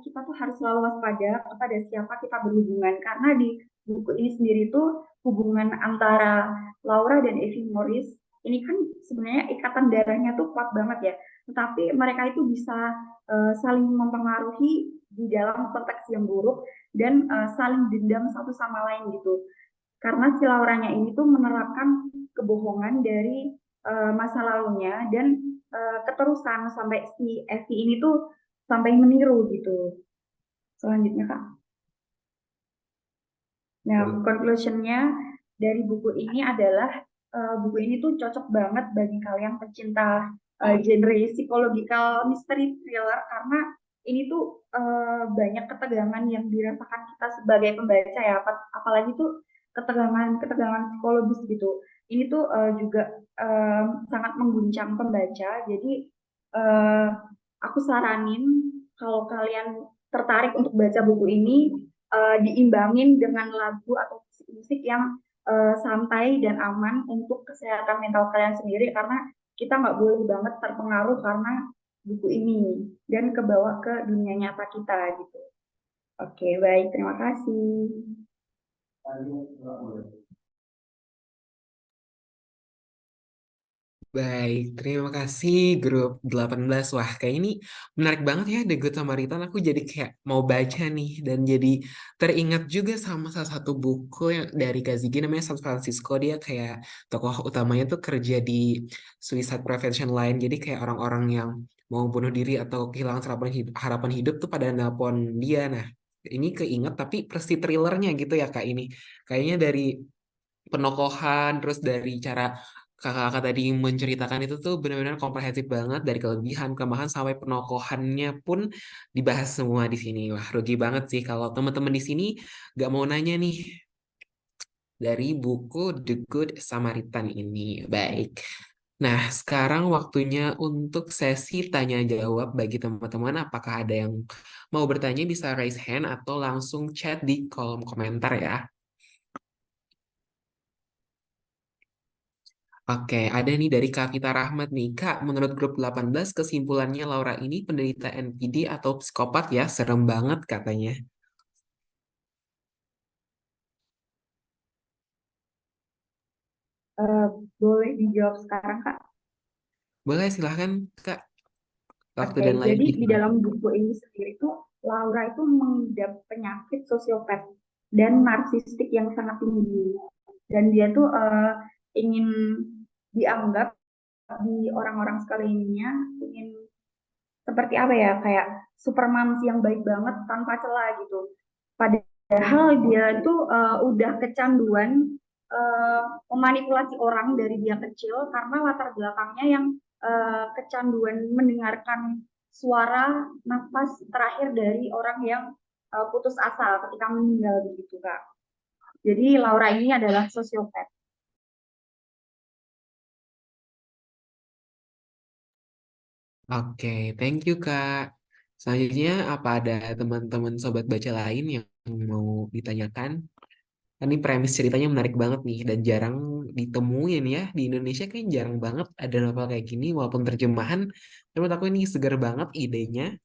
kita tuh harus selalu waspada kepada siapa kita berhubungan, karena di buku ini sendiri tuh hubungan antara Laura dan Evie Morris ini kan sebenarnya ikatan darahnya tuh kuat banget ya, tetapi mereka itu bisa saling mempengaruhi di dalam konteks yang buruk dan saling dendam satu sama lain gitu. Karena si Lauranya ini tuh menerapkan kebohongan dari masa lalunya dan keterusan sampai si Evi ini tuh sampai meniru gitu. Selanjutnya Kak. Nah, conclusionnya dari buku ini adalah buku ini tuh cocok banget bagi kalian pecinta genre psychological mystery thriller, karena ini tuh banyak ketegangan yang dirasakan kita sebagai pembaca ya, apalagi tuh ketegangan psikologis gitu. Ini tuh juga sangat mengguncang pembaca. Jadi uh, aku saranin kalau kalian tertarik untuk baca buku ini, diimbangin dengan lagu atau musik-musik yang santai dan aman untuk kesehatan mental kalian sendiri, karena kita nggak boleh banget terpengaruh karena buku ini dan kebawa ke dunia nyata kita gitu. Oke, baik, terima kasih. Baik, terima kasih grup 18. Wah, kayak ini menarik banget ya The Good Samaritan. Aku jadi kayak mau baca nih dan jadi teringat juga sama salah satu buku yang dari Kazigi namanya San Francisco. Dia kayak tokoh utamanya tuh kerja di suicide prevention line. Jadi kayak orang-orang yang mau bunuh diri atau kehilangan harapan hidup tuh pada nelpon dia. Nah, ini keinget tapi versi thrillernya gitu ya Kak ini. Kayaknya dari penokohan, terus dari cara kakak-kakak tadi menceritakan itu tuh benar-benar komprehensif banget dari kelebihan, kelemahan sampai penokohannya pun dibahas semua di sini. Wah, rugi banget sih kalau teman-teman di sini gak mau nanya nih dari buku The Good Samaritan ini. Baik. Nah, sekarang waktunya untuk sesi tanya jawab bagi teman-teman. Apakah ada yang mau bertanya bisa raise hand atau langsung chat di kolom komentar ya. Oke, ada nih dari Kak Vita Rahmat nih. Kak, menurut grup 18 kesimpulannya Laura ini penderita NPD atau psikopat ya? Serem banget katanya. Uh, Boleh dijawab sekarang Kak? Boleh silahkan Kak. Waktu Oke, dan lain jadi di dimulai. dalam buku ini sendiri tuh Laura itu mengidap penyakit sosiopat dan narsistik yang sangat tinggi. Dan dia tuh ingin dianggap di orang-orang sekelilingnya, ingin seperti apa ya, kayak supermom yang baik banget tanpa celah gitu. Padahal dia itu udah kecanduan memanipulasi orang dari dia kecil, karena latar belakangnya yang kecanduan mendengarkan suara nafas terakhir dari orang yang putus asa ketika meninggal begitu Kak. Jadi Laura ini adalah sosiopat. Oke, thank you Kak. Selanjutnya, apa ada teman-teman sobat baca lain yang mau ditanyakan? Ini premis ceritanya menarik banget nih dan jarang ditemuin ya di Indonesia, kayak jarang banget ada novel kayak gini walaupun terjemahan. Menurut aku ini segar banget idenya.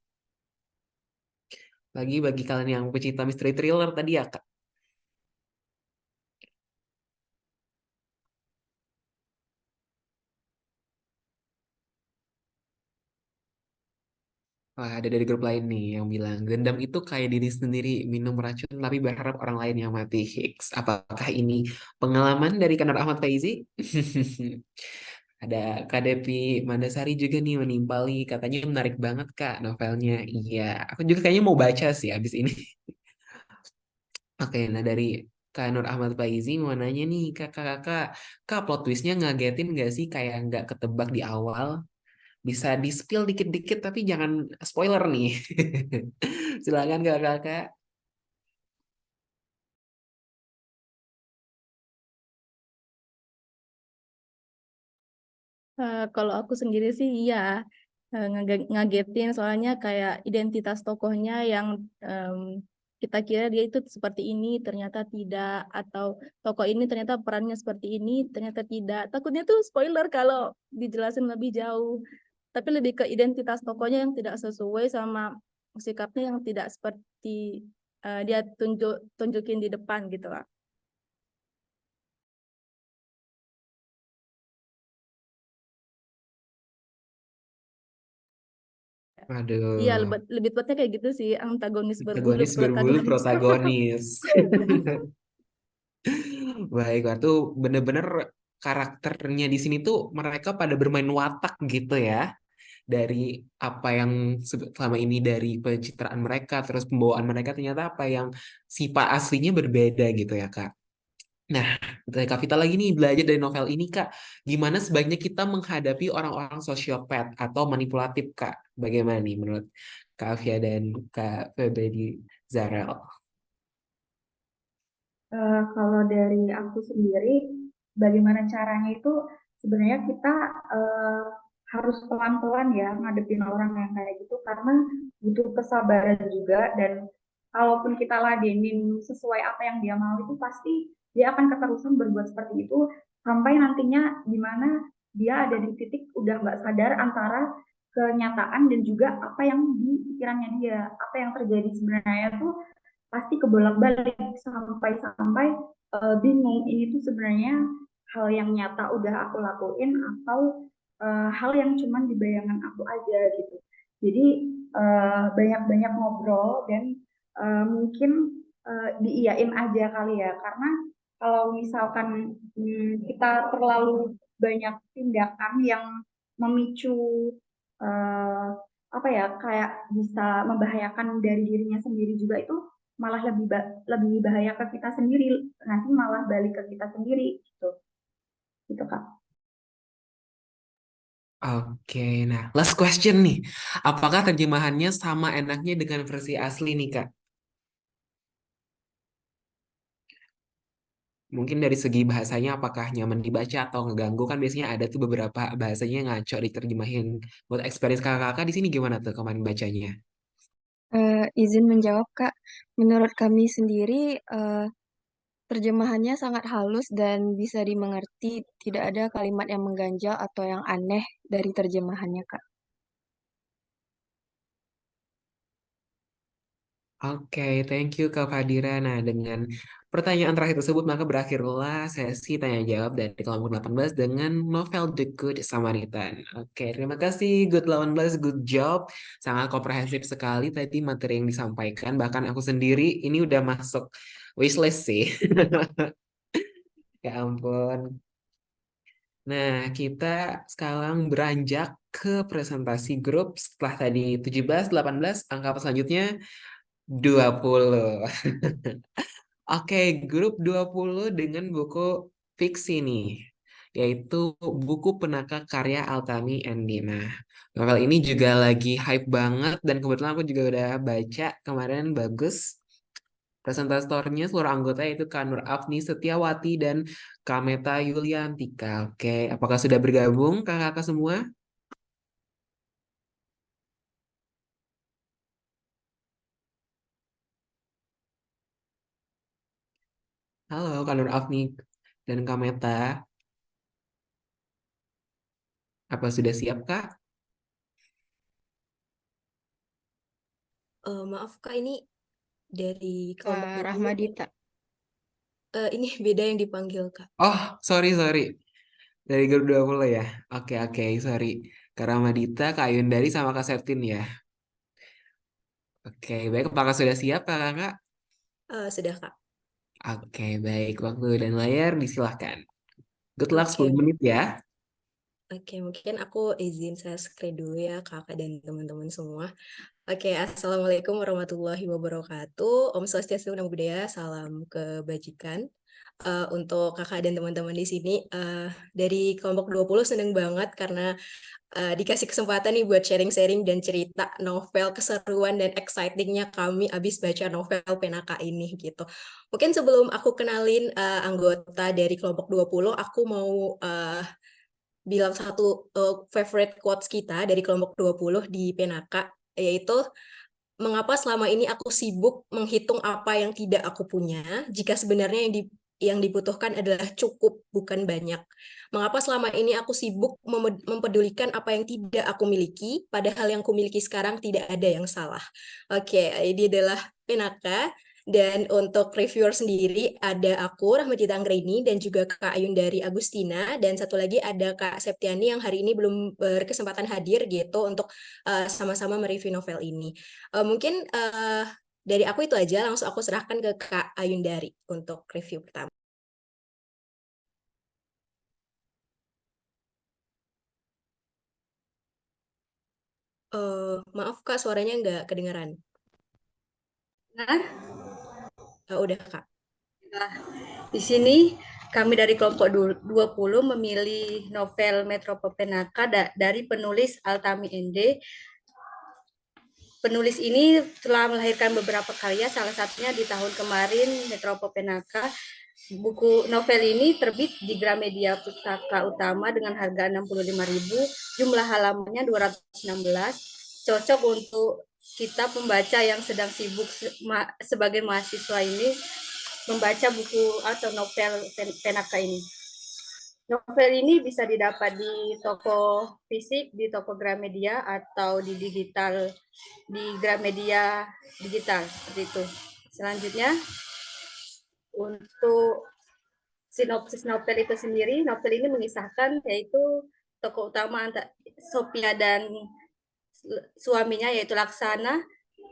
Lagi bagi kalian yang pecinta misteri thriller tadi ya Kak. Wah, ada dari grup lain nih yang bilang dendam itu kayak diri sendiri minum racun tapi berharap orang lain yang mati. Hiks. Apakah ini pengalaman dari Kanar Ahmad Faizi? Ada KDP Mandasari juga nih menimpali, katanya menarik banget Kak novelnya. Iya, aku juga kayaknya mau baca sih abis ini. Oke, nah dari Kak Nur Ahmad Faizi mau nanya nih kakak-kakak, Kak plot twistnya ngagetin nggak sih kayak nggak ketebak di awal? Bisa di-spill dikit-dikit tapi jangan spoiler nih. Silakan kakak-kakak. Kalau aku sendiri sih iya, ngagetin soalnya kayak identitas tokohnya yang kita kira dia itu seperti ini ternyata tidak, atau tokoh ini ternyata perannya seperti ini ternyata tidak. Takutnya tuh spoiler kalau dijelasin lebih jauh. Tapi lebih ke identitas tokohnya yang tidak sesuai sama sikapnya yang tidak seperti dia tunjukin di depan gitu lah. Iya, Aduh, lebih tepatnya kayak gitu sih, antagonis berbulu protagonis berbulu protagonis. protagonis. Baik, itu bener-bener karakternya di sini tuh mereka pada bermain watak gitu ya. Dari apa yang selama ini dari pencitraan mereka, terus pembawaan mereka ternyata apa yang sifat aslinya berbeda gitu ya, Kak. Nah, dari Kak Vita lagi nih belajar dari novel ini, Kak. Gimana sebaiknya kita menghadapi orang-orang sosiopat atau manipulatif, Kak? Bagaimana nih menurut Kak Avia dan Kak Febri Zarel? Kalau dari aku sendiri, bagaimana caranya itu sebenarnya kita eh, harus pelan-pelan ya ngadepin orang yang kayak gitu karena butuh kesabaran juga dan kalaupun kita ladenin sesuai apa yang dia mau itu pasti dia akan keterusan berbuat seperti itu sampai nantinya di mana dia ada di titik udah nggak sadar antara kenyataan dan juga apa yang di pikirannya dia, apa yang terjadi sebenarnya tuh pasti kebolak-balik sampai-sampai bingung ini tuh sebenarnya hal yang nyata udah aku lakuin atau hal yang cuman di bayangan aku aja gitu. Jadi banyak-banyak ngobrol dan mungkin diiyain aja kali ya karena kalau misalkan kita terlalu banyak tindakan yang memicu eh, apa ya kayak bisa membahayakan dari dirinya sendiri juga itu malah lebih bahaya ke kita sendiri nanti malah balik ke kita sendiri gitu Kak. Oke, nah last question nih. Apakah terjemahannya sama enaknya dengan versi asli nih, Kak? Mungkin dari segi bahasanya apakah nyaman dibaca atau ngeganggu kan biasanya ada tuh beberapa bahasanya yang ngaco diterjemahin. Buat experience kakak-kakak di sini gimana tuh kemarin bacanya? Izin menjawab, Kak. Menurut kami sendiri, terjemahannya sangat halus dan bisa dimengerti. Tidak ada kalimat yang mengganjal atau yang aneh dari terjemahannya, Kak. Oke, thank you Kak Fadira. Nah, dengan pertanyaan terakhir tersebut maka berakhirlah sesi tanya jawab dari kelompok 18 dengan novel The Good Samaritan. Oke, terima kasih Good 18, good job. Sangat komprehensif sekali tadi materi yang disampaikan. Bahkan aku sendiri ini udah masuk wishlist sih. Ya ampun. Nah, kita sekarang beranjak ke presentasi grup setelah tadi 17, 18, angka selanjutnya 20. Oke, grup 20 dengan buku fiksi nih, yaitu buku Penaka karya Altami Endina. Novel ini juga lagi hype banget dan kebetulan aku juga udah baca kemarin bagus. Presentatornya seluruh anggota yaitu Kanur Afni Setiawati dan Kameta Yuliantika. Oke, apakah sudah bergabung kakak-kakak semua? Halo Kanur Afni dan Kameta, apa sudah siap Kak? Maaf Kak, ini dari kelompok Kak 20. Rahmadita. Ini beda yang dipanggil Kak. Oh, sorry. Dari grup 20 ya? Oke, sorry. Kak Ramadita, Kak Yundari, sama Kak Septin ya? Oke, baik. Apakah sudah siap kakak? Sudah Kak. Oke, baik. Waktu dan layar disilahkan. Good luck Oke, 10 menit ya. mungkin aku izin saya screen dulu ya Kakak dan teman-teman semua. Oke, Assalamualaikum warahmatullahi wabarakatuh. Om Swastiastu, Namo Buddhaya, salam kebajikan. Untuk Kakak dan teman-teman di sini, dari kelompok 20 seneng banget karena dikasih kesempatan nih buat sharing-sharing dan cerita novel keseruan dan excitingnya kami abis baca novel Penaka ini gitu. Mungkin sebelum aku kenalin anggota dari kelompok 20, aku mau bilang satu favorite quotes kita dari kelompok 20 di Penaka, yaitu mengapa selama ini aku sibuk menghitung apa yang tidak aku punya, jika sebenarnya yang dibutuhkan adalah cukup, bukan banyak. Mengapa selama ini aku sibuk mempedulikan apa yang tidak aku miliki, padahal yang aku miliki sekarang tidak ada yang salah. Oke, ini adalah Penaka. Dan untuk reviewer sendiri ada aku, Rahmatita Anggraini, dan juga Kak Ayun dari Agustina, dan satu lagi ada Kak Septiani yang hari ini belum berkesempatan hadir gitu untuk sama-sama mereview novel ini. Mungkin dari aku itu aja, langsung aku serahkan ke Kak Ayun dari untuk review pertama. Maaf Kak, suaranya nggak kedengaran. Nah, Udah Kak. di sini kami dari kelompok 20 memilih novel Metropol Penaka dari penulis Altami Ende. Penulis ini telah melahirkan beberapa karya, salah satunya di tahun kemarin Metropol Penaka. Buku novel ini terbit di Gramedia Pustaka Utama dengan harga 65.000, jumlah halamannya 216. Cocok untuk kita pembaca yang sedang sibuk sebagai mahasiswa ini membaca buku atau novel Penaka ini. Novel ini bisa didapat di toko fisik, di toko Gramedia, atau di digital, di Gramedia digital, seperti itu. Selanjutnya, untuk sinopsis novel itu sendiri, novel ini mengisahkan yaitu tokoh utama Sophia dan suaminya yaitu Laksana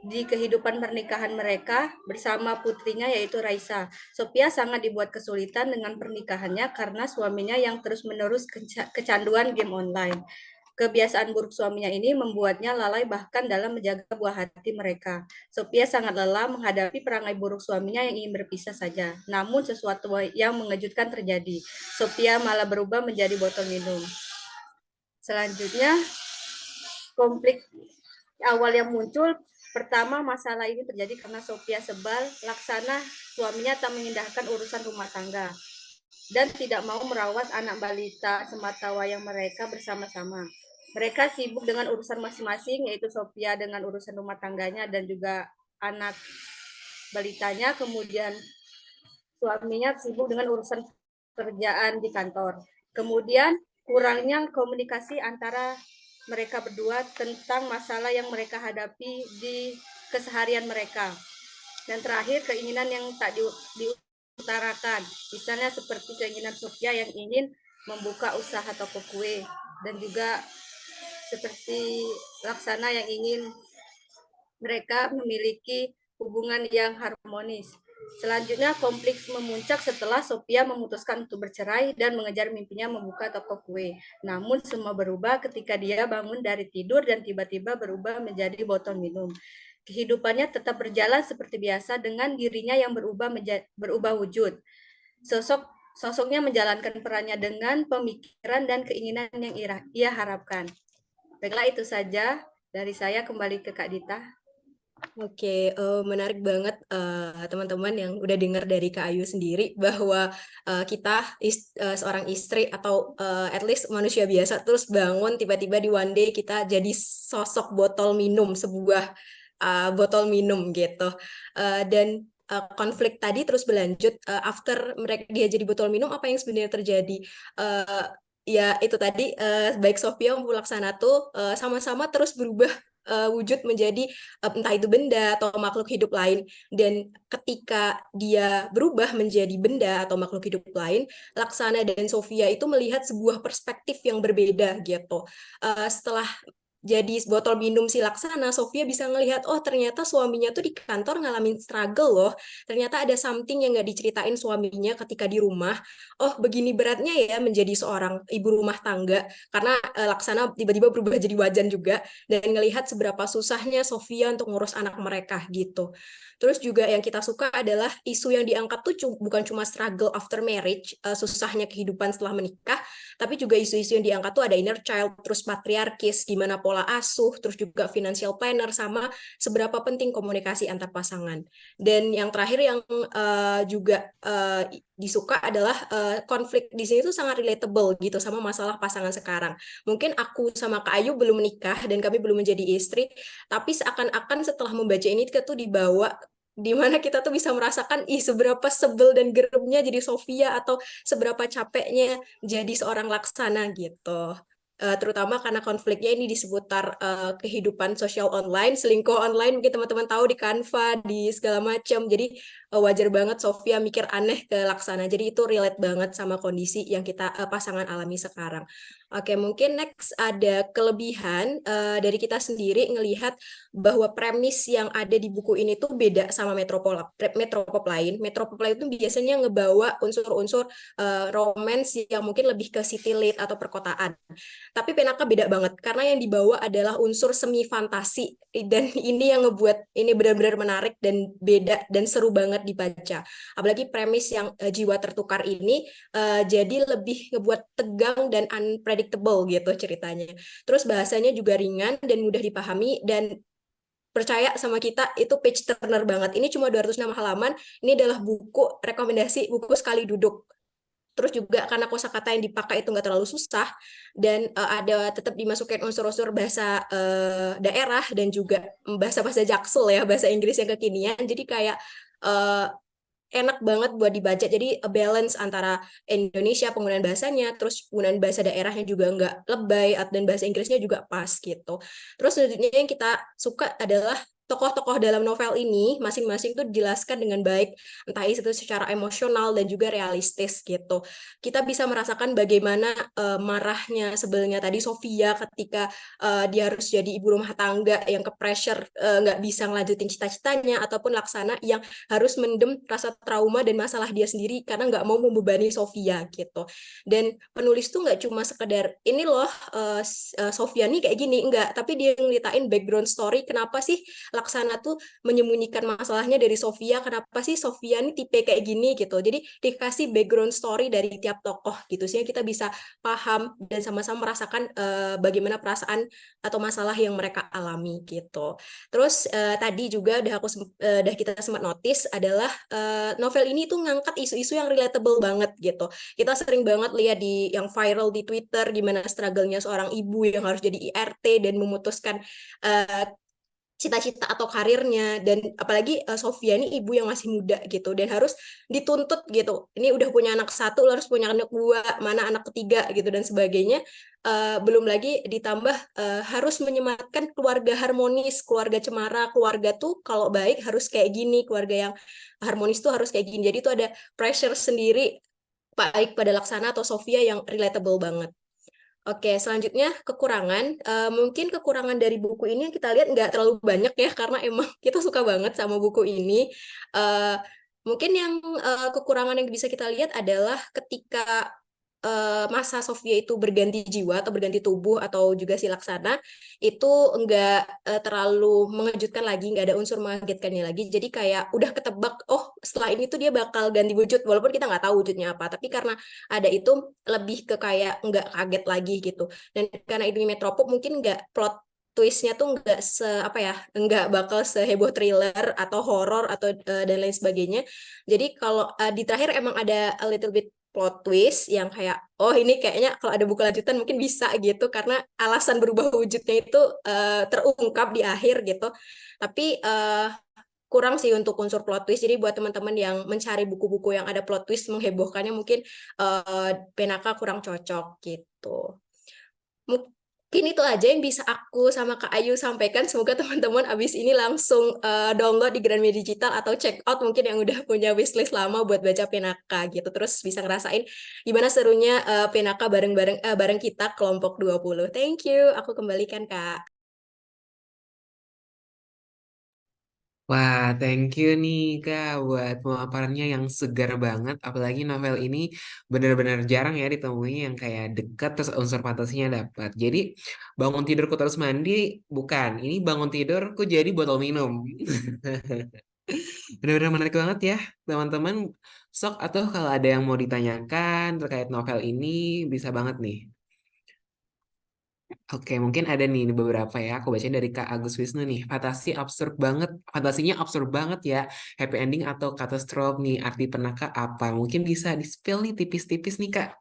di kehidupan pernikahan mereka bersama putrinya yaitu Raisa. Sophia sangat dibuat kesulitan dengan pernikahannya karena suaminya yang terus-menerus kecanduan game online. Kebiasaan buruk suaminya ini membuatnya lalai bahkan dalam menjaga buah hati mereka. Sophia sangat lelah menghadapi perangai buruk suaminya yang ingin berpisah saja. Namun sesuatu yang mengejutkan terjadi. Sophia malah berubah menjadi botol minum. Selanjutnya, konflik awal yang muncul, pertama masalah ini terjadi karena Sophia sebal Laksana suaminya tak mengindahkan urusan rumah tangga dan tidak mau merawat anak balita sematawayang mereka bersama-sama. Mereka sibuk dengan urusan masing-masing, yaitu Sophia dengan urusan rumah tangganya dan juga anak balitanya, kemudian suaminya sibuk dengan urusan kerjaan di kantor. Kemudian kurangnya komunikasi antara mereka berdua tentang masalah yang mereka hadapi di keseharian mereka. Dan terakhir, keinginan yang tak diutarakan. Misalnya seperti keinginan Sophia yang ingin membuka usaha toko kue, dan juga seperti Laksana yang ingin mereka memiliki hubungan yang harmonis. Selanjutnya, konflik memuncak setelah Sophia memutuskan untuk bercerai dan mengejar mimpinya membuka toko kue. Namun semua berubah ketika dia bangun dari tidur dan tiba-tiba berubah menjadi botol minum. Kehidupannya tetap berjalan seperti biasa dengan dirinya yang berubah wujud. Sosoknya menjalankan perannya dengan pemikiran dan keinginan yang ia harapkan. Baiklah, itu saja dari saya. Kembali ke Kak Dita. Oke, menarik banget teman-teman yang udah dengar dari Kak Ayu sendiri bahwa kita seorang istri atau at least manusia biasa terus bangun tiba-tiba di one day kita jadi sosok botol minum, sebuah botol minum gitu. Dan konflik tadi terus berlanjut after dia jadi botol minum, apa yang sebenarnya terjadi? Ya itu tadi baik Sophia maupun Laksana tuh sama-sama terus berubah wujud menjadi entah itu benda atau makhluk hidup lain. Dan ketika dia berubah menjadi benda atau makhluk hidup lain, Laksana dan Sophia itu melihat sebuah perspektif yang berbeda gitu. Setelah jadi botol minum si Laksana, Sophia bisa ngelihat, oh ternyata suaminya tuh di kantor ngalamin struggle loh. Ternyata ada something yang nggak diceritain suaminya ketika di rumah. Oh begini beratnya ya menjadi seorang ibu rumah tangga. Karena Laksana tiba-tiba berubah jadi wajan juga. Dan ngelihat seberapa susahnya Sophia untuk ngurus anak mereka gitu. Terus juga yang kita suka adalah isu yang diangkat tuh bukan cuma struggle after marriage, susahnya kehidupan setelah menikah, tapi juga isu-isu yang diangkat tuh ada inner child, terus patriarkis, gimana pola pola asuh, terus juga financial planner, sama seberapa penting komunikasi antar pasangan. Dan yang terakhir yang juga disuka adalah konflik di sini tuh sangat relatable gitu sama masalah pasangan sekarang. Mungkin aku sama Kak Ayu belum menikah dan kami belum menjadi istri, tapi seakan-akan setelah membaca ini kita tuh dibawa di mana kita tuh bisa merasakan seberapa sebel dan geremnya jadi Sofia atau seberapa capeknya jadi seorang Laksana gitu. Terutama karena konfliknya ini di seputar kehidupan sosial online, selingkuh online, mungkin teman-teman tahu di Canva, di segala macam. Jadi wajar banget Sofia mikir aneh ke Laksana. Jadi itu relate banget sama kondisi yang kita pasangan alami sekarang. Oke, mungkin next ada kelebihan dari kita sendiri ngelihat bahwa premis yang ada di buku ini tuh beda sama metropop lain. Metropop lain itu biasanya ngebawa unsur-unsur romance yang mungkin lebih ke city lit atau perkotaan. Tapi Penaka beda banget karena yang dibawa adalah unsur semi fantasi dan ini yang ngebuat ini benar-benar menarik dan beda dan seru banget dibaca. Apalagi premis yang jiwa tertukar ini jadi lebih ngebuat tegang dan unpredictable gitu ceritanya. Terus bahasanya juga ringan dan mudah dipahami dan percaya sama kita itu page turner banget. Ini cuma 206 halaman. Ini adalah buku rekomendasi buku sekali duduk. Terus juga karena kosakata yang dipakai itu nggak terlalu susah dan ada tetap dimasukin unsur-unsur bahasa daerah dan juga bahasa-bahasa Jaksel ya, bahasa Inggris yang kekinian. Jadi kayak enak banget buat dibaca. Jadi balance antara Indonesia penggunaan bahasanya, terus penggunaan bahasa daerahnya juga nggak lebay dan bahasa Inggrisnya juga pas gitu. Terus selanjutnya yang kita suka adalah tokoh-tokoh dalam novel ini masing-masing tuh dijelaskan dengan baik, entah itu secara emosional dan juga realistis gitu. Kita bisa merasakan bagaimana marahnya sebelnya tadi Sofia ketika dia harus jadi ibu rumah tangga yang ke pressure nggak bisa ngelanjutin cita-citanya, ataupun Laksana yang harus mendem rasa trauma dan masalah dia sendiri karena nggak mau membebani Sofia gitu. Dan penulis tuh nggak cuma sekedar ini loh Sofia nih kayak gini, enggak, tapi dia ngelitain background story kenapa sih Laksana tuh menyembunyikan masalahnya dari Sofia, kenapa sih Sofia nih tipe kayak gini gitu. Jadi dikasih background story dari tiap tokoh gitu sehingga kita bisa paham dan sama-sama merasakan bagaimana perasaan atau masalah yang mereka alami gitu. Terus tadi juga udah kita sempat notice adalah novel ini tuh ngangkat isu-isu yang relatable banget gitu. Kita sering banget lihat di yang viral di Twitter gimana struggle-nya seorang ibu yang harus jadi IRT dan memutuskan cita-cita atau karirnya, dan apalagi Sofia ini ibu yang masih muda gitu dan harus dituntut gitu. Ini udah punya anak satu, harus punya anak dua, mana anak ketiga gitu dan sebagainya. Belum lagi ditambah harus menyematkan keluarga harmonis, keluarga cemara, keluarga tuh kalau baik harus kayak gini, keluarga yang harmonis tuh harus kayak gini. Jadi itu ada pressure sendiri baik pada Laksana atau Sofia yang relatable banget. Oke, selanjutnya kekurangan. Mungkin kekurangan dari buku ini yang kita lihat nggak terlalu banyak ya, karena emang kita suka banget sama buku ini. Mungkin yang kekurangan yang bisa kita lihat adalah ketika masa Sofia itu berganti jiwa atau berganti tubuh atau juga si Laksana, itu nggak terlalu mengejutkan lagi, nggak ada unsur mengagetkannya lagi. Jadi kayak udah ketebak, oh setelah ini tuh dia bakal ganti wujud, walaupun kita nggak tahu wujudnya apa. Tapi karena ada itu lebih ke kayak nggak kaget lagi gitu. Dan karena ini Metropop mungkin nggak plot twistnya tuh nggak nggak bakal seheboh thriller atau horor atau dan lain sebagainya. Jadi kalau di terakhir emang ada a little bit plot twist yang kayak oh ini kayaknya kalau ada buku lanjutan mungkin bisa gitu karena alasan berubah wujudnya itu terungkap di akhir gitu. Tapi kurang sih untuk unsur plot twist. Jadi buat teman-teman yang mencari buku-buku yang ada plot twist menghebohkannya mungkin Penaka kurang cocok gitu. Mungkin itu aja yang bisa aku sama Kak Ayu sampaikan. Semoga teman-teman abis ini langsung download di Gramedia Digital atau check out mungkin yang udah punya wishlist lama buat baca Penaka gitu. Terus bisa ngerasain gimana serunya Penaka bareng kita kelompok 20. Thank you. Aku kembalikan Kak. Wah, thank you nih Kak buat pemaparannya yang segar banget. Apalagi novel ini benar-benar jarang ya ditemui yang kayak dekat terus unsur fantasinya dapat. Jadi bangun tidurku terus mandi, bukan. Ini bangun tidurku jadi botol minum. Benar-benar menarik banget ya teman-teman. Sok atau kalau ada yang mau ditanyakan terkait novel ini bisa banget nih. Oke, mungkin ada nih beberapa ya. Aku baca dari Kak Agus Wisnu nih. Fantasinya absurd banget ya. Happy ending atau catastrophe nih. Arti penaka apa? Mungkin bisa di-spill nih tipis-tipis nih Kak.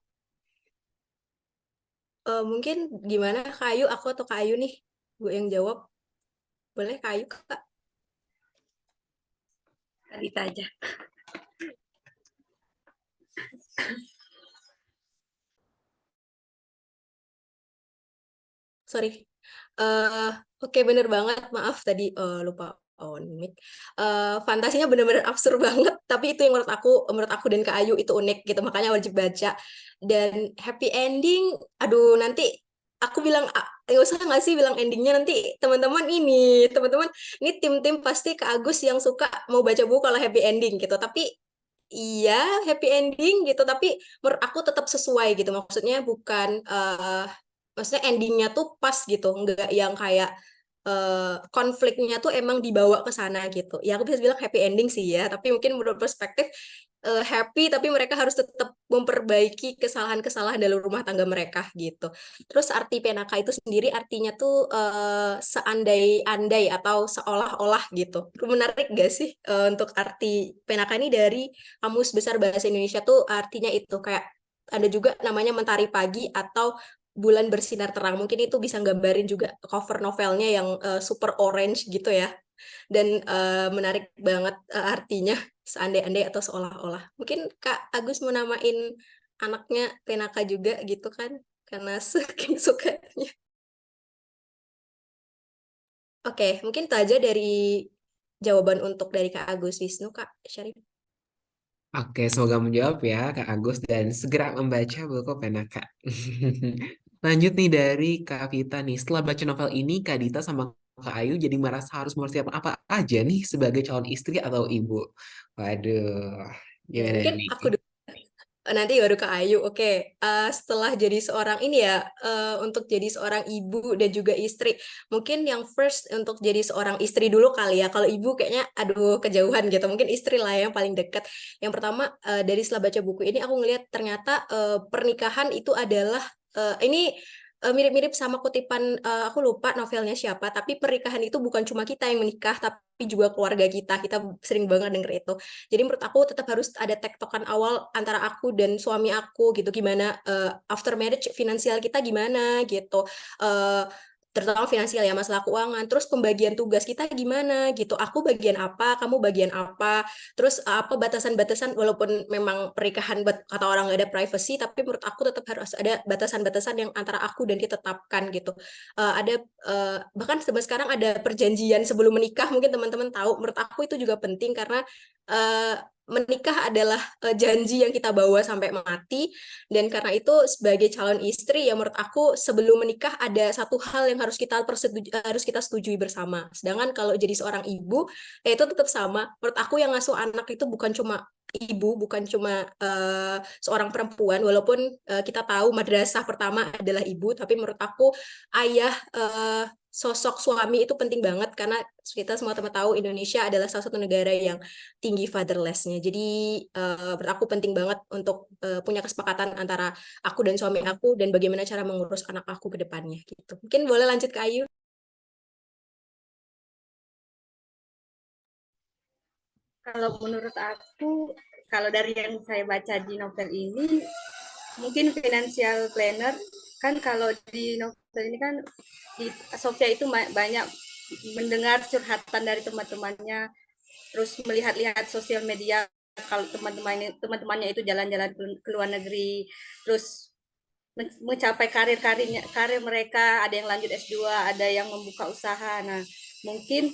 Mungkin gimana Kak Ayu, aku atau Kak Ayu nih? Gue yang jawab. Boleh Kak Ayu, Kak? Kita aja. Sorry. eh Oke, bener banget. Maaf tadi lupa on mic. Fantasinya bener-bener absurd banget. Tapi itu yang menurut aku dan Kak Ayu itu unik gitu. Makanya wajib baca. Dan happy ending, aduh nanti aku bilang nggak usah nggak sih bilang endingnya nanti teman-teman ini tim-tim pasti Kak Agus yang suka mau baca buku kalau happy ending gitu. Tapi iya happy ending gitu. Tapi menurut aku tetap sesuai gitu. Maksudnya endingnya tuh pas gitu, nggak yang kayak konfliknya tuh emang dibawa ke sana gitu. Ya aku bisa bilang happy ending sih ya, tapi mungkin menurut perspektif happy, tapi mereka harus tetap memperbaiki kesalahan-kesalahan dalam rumah tangga mereka gitu. Terus arti penaka itu sendiri artinya tuh seandai-andai atau seolah-olah gitu. Menarik gak sih untuk arti penaka ini dari Kamus Besar Bahasa Indonesia tuh artinya itu kayak ada juga namanya mentari pagi atau bulan bersinar terang. Mungkin itu bisa gambarin juga cover novelnya yang super orange gitu ya. Dan menarik banget artinya seandai-andai atau seolah-olah. Mungkin Kak Agus mau namain anaknya Penaka juga gitu kan. Karena saking sukanya. Oke, mungkin itu aja dari jawaban untuk dari Kak Agus Wisnu, Kak Syarif. Oke, semoga menjawab ya Kak Agus dan segera membaca buku Penaka. Lanjut nih dari Kak Vita nih. Setelah baca novel ini, Kak Dita sama Kak Ayu jadi merasa harus mempersiapkan apa aja nih sebagai calon istri atau ibu. Waduh, Ya, gimana mungkin nih? aku nanti baru ke Ayu. Oke, setelah jadi seorang ini ya, untuk jadi seorang ibu dan juga istri, mungkin yang first untuk jadi seorang istri dulu kali ya. Kalau ibu kayaknya, aduh kejauhan gitu. Mungkin istri lah yang paling dekat. Yang pertama, dari setelah baca buku ini, aku ngelihat ternyata pernikahan itu adalah ini mirip-mirip sama kutipan, aku lupa novelnya siapa, tapi pernikahan itu bukan cuma kita yang menikah, tapi juga keluarga kita. Kita sering banget denger itu. Jadi menurut aku tetap harus ada tektokan awal antara aku dan suami aku gitu. Gimana after marriage finansial kita gimana gitu. Eh, Terutama finansial ya, masalah keuangan. Terus pembagian tugas kita gimana gitu. Aku bagian apa, kamu bagian apa. Terus apa batasan-batasan, walaupun memang pernikahan kata orang nggak ada privacy, tapi menurut aku tetap harus ada batasan-batasan yang antara aku dan ditetapkan gitu. Ada bahkan sampai sekarang ada perjanjian sebelum menikah, mungkin teman-teman tahu. Menurut aku itu juga penting karena menikah adalah janji yang kita bawa sampai mati, dan karena itu sebagai calon istri ya menurut aku sebelum menikah ada satu hal yang harus kita setujui bersama. Sedangkan kalau jadi seorang ibu ya itu tetap sama. Menurut aku yang ngasuh anak itu bukan cuma ibu, bukan cuma seorang perempuan, walaupun kita tahu madrasah pertama adalah ibu, tapi menurut aku ayah, sosok suami itu penting banget karena kita semua teman tahu Indonesia adalah salah satu negara yang tinggi fatherless-nya. Jadi menurut aku penting banget untuk punya kesepakatan antara aku dan suami aku dan bagaimana cara mengurus anak aku ke depannya gitu. Mungkin boleh lanjut ke Ayu. Kalau menurut aku, kalau dari yang saya baca di novel ini, mungkin financial planner kan kalau di novel ini kan di Sofia itu banyak mendengar curhatan dari teman-temannya, terus melihat-lihat sosial media kalau teman-temannya itu jalan-jalan ke luar negeri, terus mencapai karir mereka, ada yang lanjut S2, ada yang membuka usaha. Nah, mungkin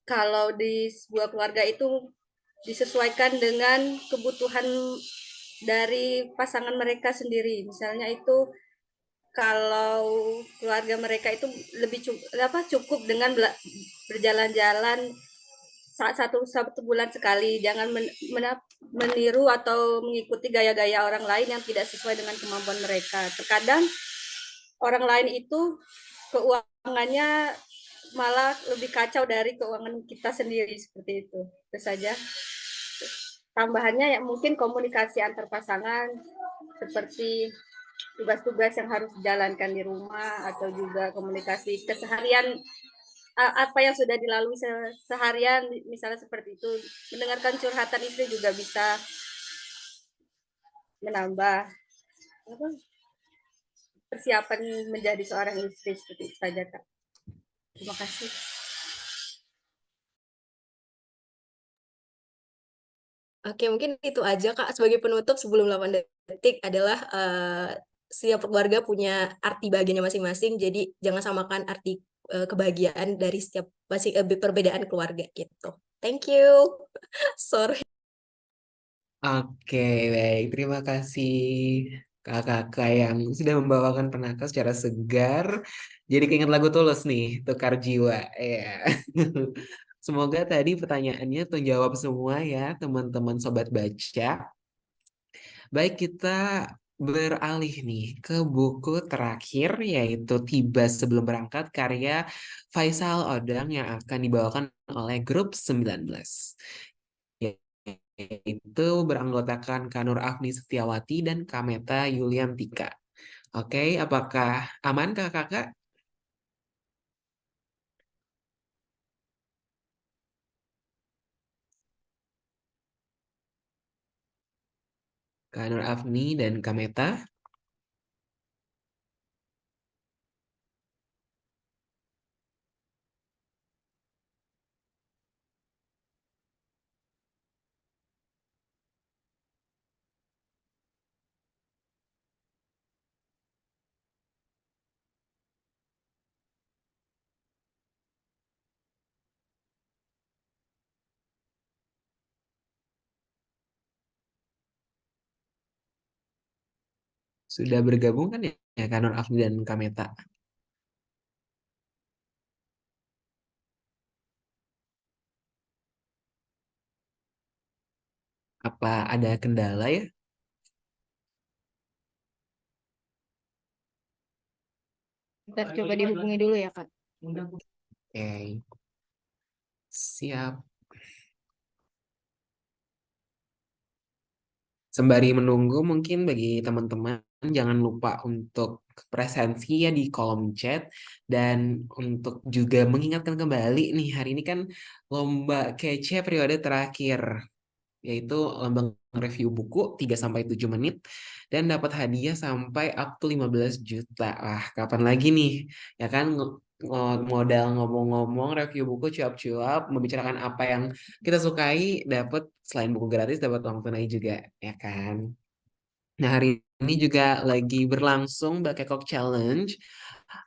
kalau di sebuah keluarga itu disesuaikan dengan kebutuhan dari pasangan mereka sendiri. Misalnya itu kalau keluarga mereka itu lebih cukup dengan berjalan-jalan satu bulan sekali, jangan meniru atau mengikuti gaya-gaya orang lain yang tidak sesuai dengan kemampuan mereka. Terkadang orang lain itu keuangannya malah lebih kacau dari keuangan kita sendiri, seperti itu. Itu saja. Tambahannya ya mungkin komunikasi antar pasangan, seperti tugas-tugas yang harus dijalankan di rumah atau juga komunikasi keseharian apa yang sudah dilalui seharian, misalnya seperti itu. Mendengarkan curhatan istri juga bisa menambah apa, persiapan menjadi seorang istri, seperti itu saja Kak. Terima kasih. Oke, mungkin itu aja Kak. Sebagai penutup sebelum 8 detik adalah setiap keluarga punya arti bahagianya masing-masing. Jadi jangan samakan arti kebahagiaan dari setiap perbedaan keluarga gitu. Thank you. Sorry. Oke, baik. Terima kasih kakak-kakak yang sudah membawakan penakal secara segar. Jadi keinget lagu Tulus nih, Tukar Jiwa. Ya. Semoga tadi pertanyaannya terjawab semua ya, teman-teman sobat baca. Baik, kita beralih nih ke buku terakhir, yaitu Tiba Sebelum Berangkat, karya Faisal Odang yang akan dibawakan oleh Grup 19. Yaitu beranggotakan Kanur Afni Setiawati dan Kameta Yuliantika. Oke, apakah aman kakak-kakak? Kanur Afni dan Kameta? Sudah bergabung kan ya Kanur Afni dan Kameta? Apa ada kendala ya? Ntar coba dihubungi dulu ya, Kak. Oke, siap. Sembari menunggu, mungkin bagi teman-teman jangan lupa untuk presensi ya di kolom chat dan untuk juga mengingatkan kembali nih hari ini kan lomba kece periode terakhir, yaitu lomba review buku 3 sampai 7 menit dan dapat hadiah sampai up to 15 juta. Wah, kapan lagi nih? Ya kan modal ngomong-ngomong review buku cuap-cuap membicarakan apa yang kita sukai, dapat selain buku gratis dapat uang tunai juga, ya kan? Nah, hari ini juga lagi berlangsung Bakekok Challenge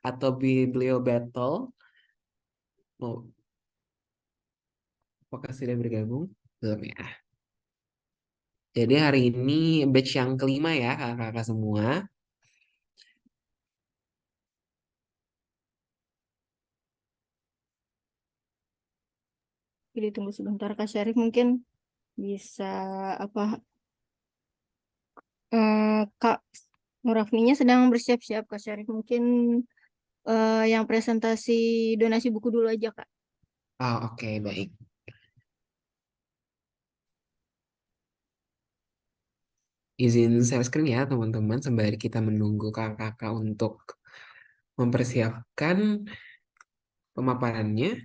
atau Biblio Battle. Oh, apakah sudah bergabung? Belum ya. Jadi hari ini batch yang kelima ya kakak-kakak semua. Jadi tunggu sebentar, Kak Syarif mungkin bisa apa Kak Nurafninya sedang bersiap-siap, Kak Syarif mungkin yang presentasi donasi buku dulu aja, Kak. Oh, oke, baik. Izin share screen ya teman-teman sembari kita menunggu kakak-kakak untuk mempersiapkan pemaparannya.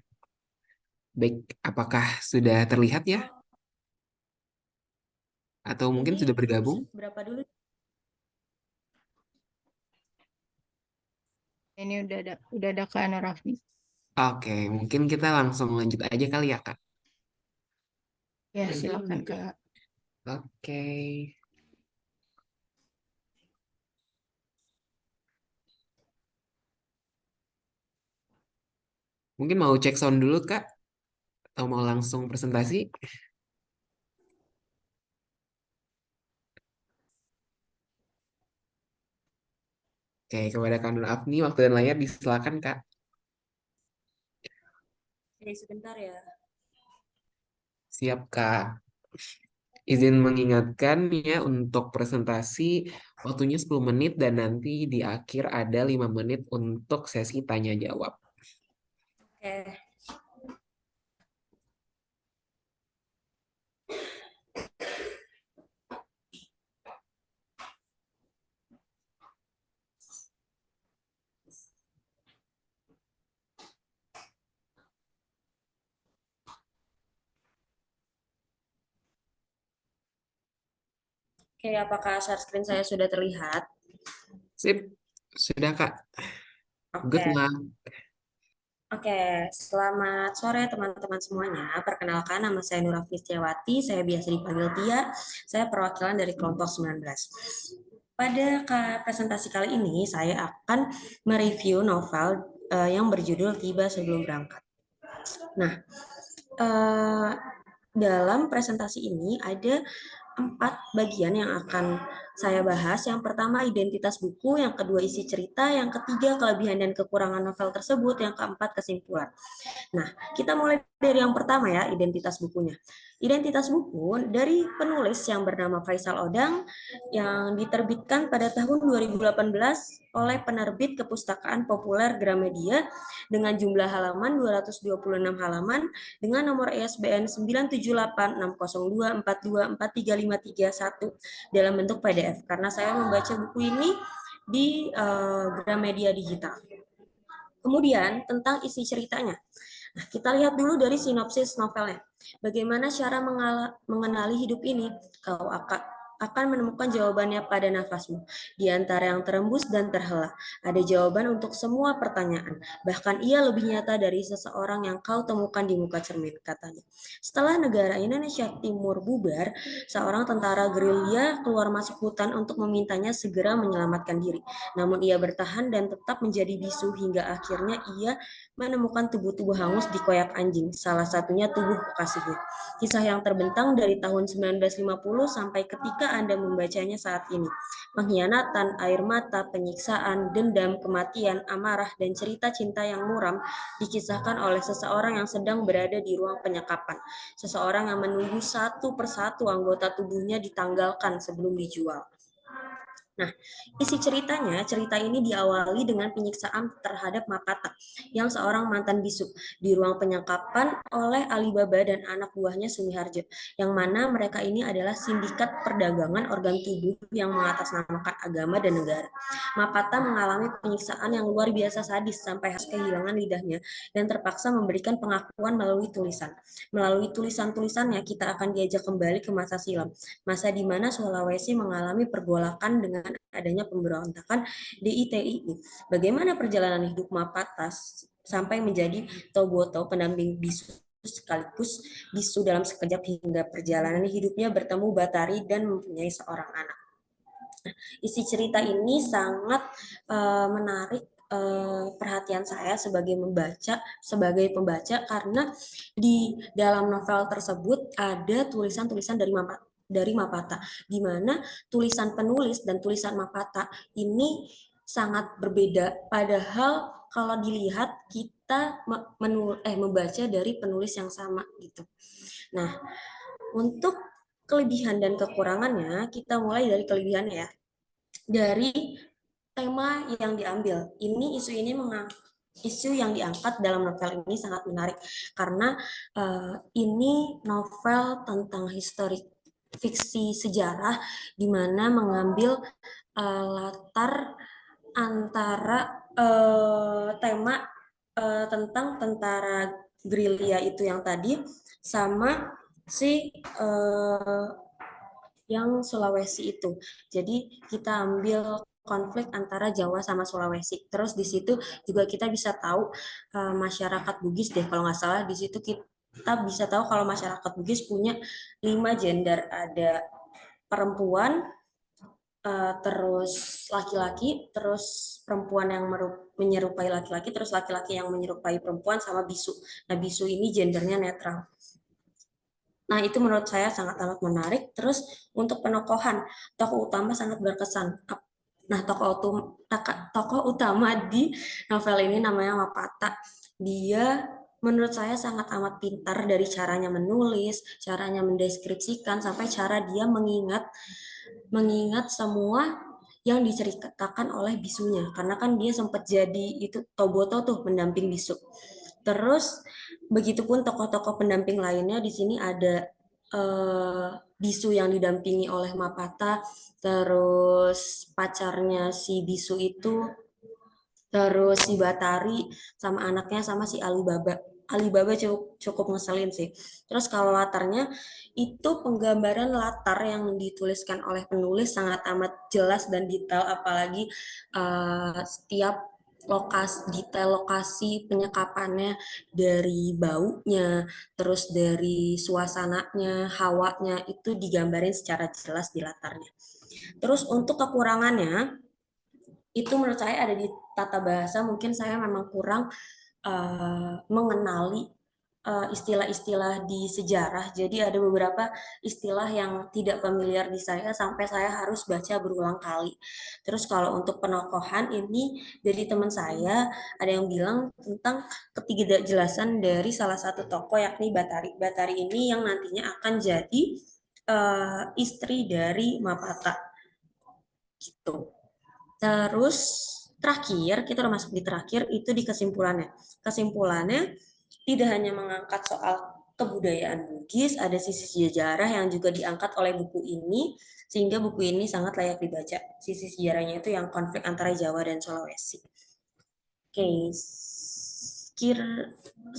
Baik, apakah sudah terlihat ya? Atau mungkin Ini sudah bergabung? berapa dulu? Ini udah ada Kak Nurafni. Oke, mungkin kita langsung lanjut aja kali ya Kak. Ya, silakan Kak. Oke. Mungkin mau cek sound dulu Kak? Atau mau langsung presentasi? Oke, kepada Kak Nur Afni, waktu dan layar disilakan Kak. Oke, sebentar ya. Siap Kak. Izin mengingatkan ya untuk presentasi waktunya 10 menit dan nanti di akhir ada 5 menit untuk sesi tanya jawab. Oke. Oke, apakah share screen saya sudah terlihat? Sip, sudah Kak. Good Oke. luck. Oke, selamat sore teman-teman semuanya. Perkenalkan, nama saya Nura Fistiawati, saya biasa dipanggil Tia. Saya perwakilan dari kelompok 19. Pada presentasi kali ini, saya akan mereview novel yang berjudul Tiba Sebelum Berangkat. Nah, dalam presentasi ini ada 4 bagian yang akan saya bahas. Yang pertama identitas buku, yang kedua isi cerita, yang ketiga kelebihan dan kekurangan novel tersebut, yang keempat kesimpulan. Nah, kita mulai dari yang pertama ya, identitas bukunya. Identitas buku dari penulis yang bernama Faisal Odang yang diterbitkan pada tahun 2018 oleh penerbit Kepustakaan Populer Gramedia dengan jumlah halaman 226 halaman dengan nomor ISBN 9786024243531 dalam bentuk PDF karena saya membaca buku ini di Gramedia Digital. Kemudian tentang isi ceritanya. Nah, kita lihat dulu dari sinopsis novelnya. Bagaimana cara mengenali hidup ini? Kau akan menemukan jawabannya pada nafasmu. Di antara yang terembus dan terhela, ada jawaban untuk semua pertanyaan. Bahkan ia lebih nyata dari seseorang yang kau temukan di muka cermin, katanya. Setelah negara Indonesia Timur bubar, seorang tentara gerilya keluar masuk hutan untuk memintanya segera menyelamatkan diri. Namun ia bertahan dan tetap menjadi bisu hingga akhirnya ia menemukan tubuh-tubuh hangus di koyak anjing, salah satunya tubuh kekasihnya. Kisah yang terbentang dari tahun 1950 sampai ketika Anda membacanya saat ini. Pengkhianatan, air mata, penyiksaan, dendam, kematian, amarah, dan cerita cinta yang muram dikisahkan oleh seseorang yang sedang berada di ruang penyekapan. Seseorang yang menunggu satu persatu anggota tubuhnya ditanggalkan sebelum dijual. Nah, isi ceritanya, cerita ini diawali dengan penyiksaan terhadap Mapata, yang seorang mantan bisu, di ruang penyekapan oleh Alibaba dan anak buahnya Sumiharjo, yang mana mereka ini adalah sindikat perdagangan organ tubuh yang mengatasnamakan agama dan negara. Mapata mengalami penyiksaan yang luar biasa sadis sampai harus kehilangan lidahnya dan terpaksa memberikan pengakuan melalui tulisan. Melalui tulisan-tulisannya, kita akan diajak kembali ke masa silam, masa di mana Sulawesi mengalami pergolakan dengan adanya pemberontakan DITII. Bagaimana perjalanan hidup Mapata sampai menjadi Toboto, pendamping bisu sekaligus bisu dalam sekejap hingga perjalanan hidupnya bertemu Batari dan mempunyai seorang anak. Isi cerita ini sangat menarik perhatian saya sebagai pembaca karena di dalam novel tersebut ada tulisan-tulisan dari Mapata, di mana tulisan penulis dan tulisan Mapata ini sangat berbeda. Padahal kalau dilihat kita membaca dari penulis yang sama gitu. Nah, untuk kelebihan dan kekurangannya, kita mulai dari kelebihannya ya. Dari tema yang diambil, isu yang diangkat dalam novel ini sangat menarik karena ini novel tentang historik fiksi sejarah di mana mengambil latar antara tema tentang tentara gerilya itu yang tadi sama si yang Sulawesi itu. Jadi kita ambil konflik antara Jawa sama Sulawesi. Terus di situ juga kita bisa tahu masyarakat Bugis deh kalau nggak salah. Di situ kita bisa tahu kalau masyarakat Bugis punya 5 gender, ada perempuan, terus laki-laki, terus perempuan yang menyerupai laki-laki, terus laki-laki yang menyerupai perempuan, sama bisu. Nah, bisu ini gendernya netral. Nah, itu menurut saya sangat amat menarik. Terus untuk penokohan, tokoh utama sangat berkesan. Nah, tokoh utama di novel ini namanya Mapata. Dia menurut saya sangat amat pintar dari caranya menulis, caranya mendeskripsikan, sampai cara dia mengingat semua yang diceritakan oleh bisunya. Karena kan dia sempat jadi itu Toboto tuh, pendamping bisu. Terus begitupun tokoh-tokoh pendamping lainnya di sini ada bisu yang didampingi oleh Mapata, terus pacarnya si bisu itu, terus si Batari sama anaknya sama si Alibaba. Alibaba cukup ngeselin sih. Terus kalau latarnya itu penggambaran latar yang dituliskan oleh penulis sangat amat jelas dan detail, apalagi setiap detail lokasi penyekapannya, dari baunya, terus dari suasananya, hawanya, itu digambarin secara jelas di latarnya. Terus untuk kekurangannya, itu menurut saya ada di tata bahasa. Mungkin saya memang kurang mengenali istilah-istilah di sejarah. Jadi ada beberapa istilah yang tidak familiar di saya sampai saya harus baca berulang kali. Terus kalau untuk penokohan ini dari teman saya ada yang bilang tentang ketidakjelasan dari salah satu tokoh yakni Batari. Batari ini yang nantinya akan jadi istri dari Mapata gitu. Terus terakhir, kita udah masuk di terakhir, itu di kesimpulannya. Kesimpulannya tidak hanya mengangkat soal kebudayaan Bugis, ada sisi sejarah yang juga diangkat oleh buku ini, sehingga buku ini sangat layak dibaca. Sisi sejarahnya itu yang konflik antara Jawa dan Sulawesi. Oke,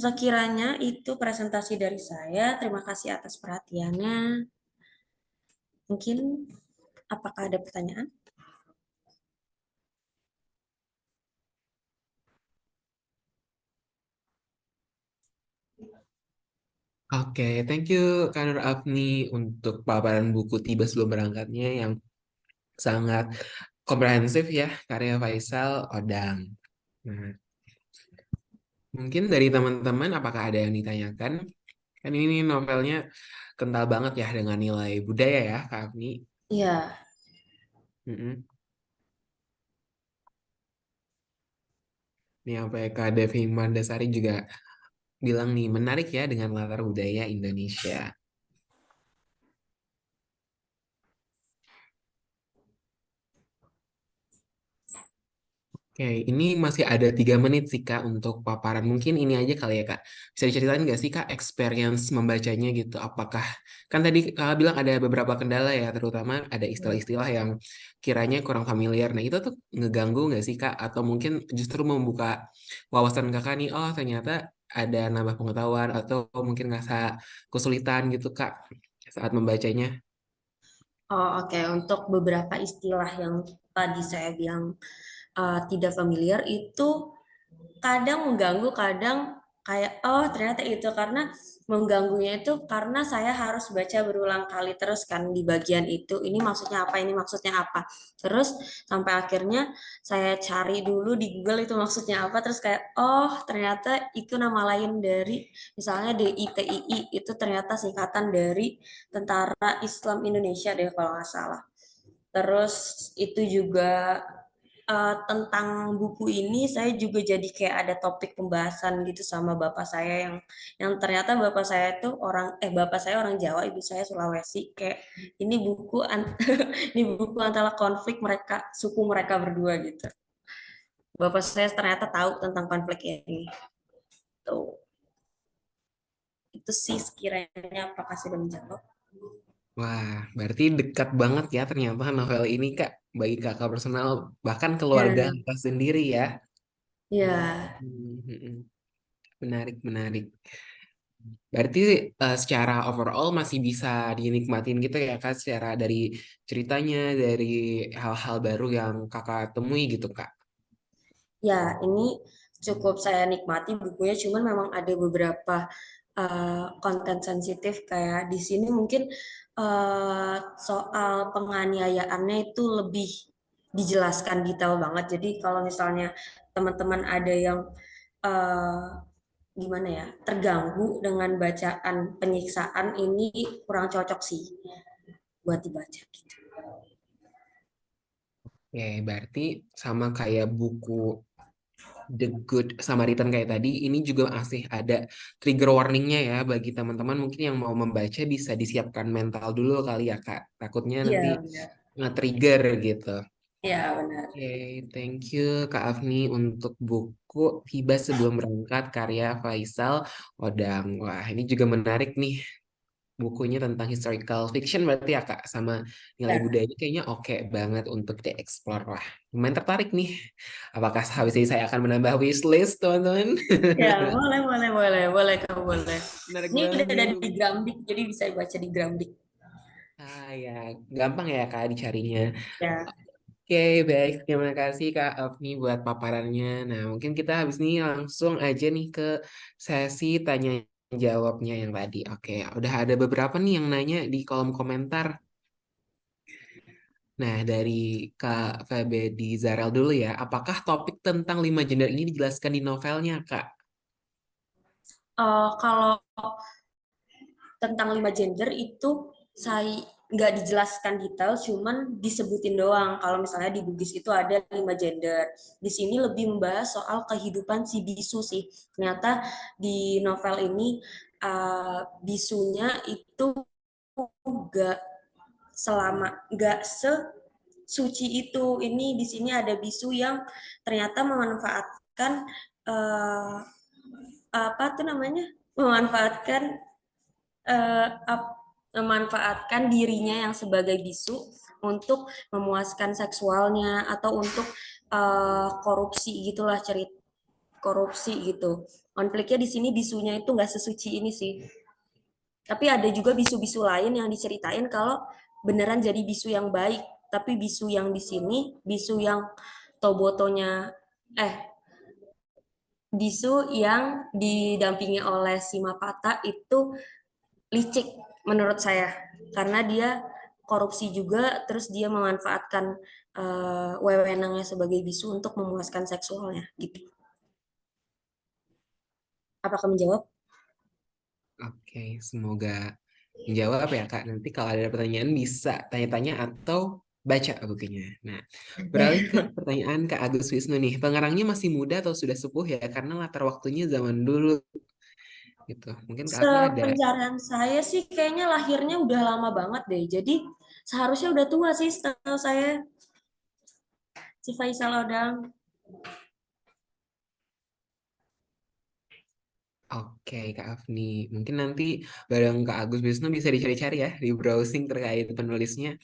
sekiranya itu presentasi dari saya. Terima kasih atas perhatiannya. Mungkin, apakah ada pertanyaan? Oke, thank you Kak Nur Afni untuk paparan buku Tiba Sebelum Berangkatnya yang sangat komprehensif ya, karya Faisal Odang. Nah, mungkin dari teman-teman apakah ada yang ditanyakan? Kan ini novelnya kental banget ya dengan nilai budaya ya, Kak Afni. Iya. Mm-mm. Nih sampai Kak Devi Mandasari juga bilang nih menarik ya dengan latar budaya Indonesia. Oke, ini masih ada 3 menit sih Kak untuk paparan. Mungkin ini aja kali ya Kak. Bisa diceritain nggak sih Kak experience membacanya gitu? Apakah kan tadi Kakak bilang ada beberapa kendala ya, terutama ada istilah-istilah yang kiranya kurang familiar. Nah itu tuh ngeganggu nggak sih Kak? Atau mungkin justru membuka wawasan Kakak nih, oh ternyata ada nambah pengetahuan atau mungkin ngerasa kesulitan gitu Kak saat membacanya. Oh, oke. Untuk beberapa istilah yang tadi saya bilang tidak familiar itu kadang mengganggu, kadang kayak oh ternyata itu, karena mengganggunya itu karena saya harus baca berulang kali terus kan di bagian itu, ini maksudnya apa, ini maksudnya apa, terus sampai akhirnya saya cari dulu di Google itu maksudnya apa, terus kayak oh ternyata itu nama lain dari misalnya DITII, itu ternyata singkatan dari Tentara Islam Indonesia deh kalau nggak salah. Terus itu juga tentang buku ini saya juga jadi kayak ada topik pembahasan gitu sama bapak saya yang ternyata bapak saya itu bapak saya orang Jawa, ibu saya Sulawesi. Kayak ini buku ini buku antara konflik mereka, suku mereka berdua gitu. Bapak saya ternyata tahu tentang konflik ini. Tuh. Itu sih sekiranya, apakah sudah menjawab? Wah, berarti dekat banget ya ternyata novel ini Kak bagi Kakak personal bahkan keluarga Ya, Kakak sendiri ya. ya, Menarik, menarik. Berarti secara overall masih bisa dinikmatin gitu ya Kak, secara dari ceritanya, dari hal-hal baru yang Kakak temui gitu Kak. ya, ini cukup saya nikmati bukunya, cuman memang ada beberapa konten sensitif kayak di sini mungkin soal penganiayaannya itu lebih dijelaskan detail banget. Jadi kalau misalnya teman-teman ada yang eh, gimana ya, terganggu dengan bacaan penyiksaan, ini kurang cocok sih buat dibaca gitu. Oke, berarti sama kayak buku The Good Samaritan kayak tadi, ini juga masih ada trigger warningnya ya bagi teman-teman mungkin yang mau membaca bisa disiapkan mental dulu kali ya Kak. Takutnya Iya, nanti benar. nge-trigger gitu. Iya, benar. Oke, thank you Kak Afni untuk buku Tiba Sebelum Berangkat karya Faisal Odang. Wah, ini juga menarik nih bukunya tentang historical fiction berarti ya Kak, sama nilai Ya, budayanya kayaknya oke banget untuk dieksplor lah. Lumayan tertarik nih. Apakah habis ini saya akan menambah wishlist teman-teman? ya, boleh, kamu boleh. Menarik Ini udah ada banget. di Gramdik, jadi bisa dibaca di Gramdik. Ya, gampang ya Kak dicarinya. Ya. Oke, baik. Terima kasih Kak Afni buat paparannya. Nah, mungkin kita habis ini langsung aja nih ke sesi tanya jawabnya yang tadi. Oke, udah ada beberapa nih yang nanya di kolom komentar. Nah, dari Kak Febedi Zarel dulu ya. Apakah topik tentang 5 gender ini dijelaskan di novelnya, Kak? Kalau tentang 5 gender itu saya nggak dijelaskan detail, cuman disebutin doang. Kalau misalnya di Bugis itu ada 5 gender. Di sini lebih membahas soal kehidupan si bisu sih. Ternyata di novel ini bisunya itu nggak nggak sesuci itu. Ini di sini ada bisu yang ternyata memanfaatkan eh, apa tuh namanya? Memanfaatkan memanfaatkan dirinya yang sebagai bisu untuk memuaskan seksualnya atau untuk korupsi gitulah, cerita korupsi gitu. Konfliknya di sini bisunya itu nggak sesuci ini sih. Tapi ada juga bisu-bisu lain yang diceritain kalau beneran jadi bisu yang baik. Tapi bisu yang di sini, bisu yang tobotonya, bisu yang didampingi oleh si Mapata itu licik menurut saya. Karena dia korupsi juga, terus dia memanfaatkan wewenangnya sebagai bisu untuk memuaskan seksualnya gitu. Apakah menjawab? Oke, semoga menjawab ya, Kak. Nanti kalau ada pertanyaan bisa tanya-tanya atau baca bukunya. Nah, beralih ke pertanyaan Kak Agus Wisnu nih. Pengarangnya masih muda atau sudah sepuh ya? Karena latar waktunya zaman dulu gitu. Mungkin Kak Afni ada. Sepencarian saya sih kayaknya lahirnya udah lama banget deh. Jadi seharusnya udah tua sih setahu saya. Si Faisal Odang. Oke, Kak Afni. Mungkin nanti bareng Kak Agus Wisnu bisa dicari-cari ya di browsing terkait penulisnya.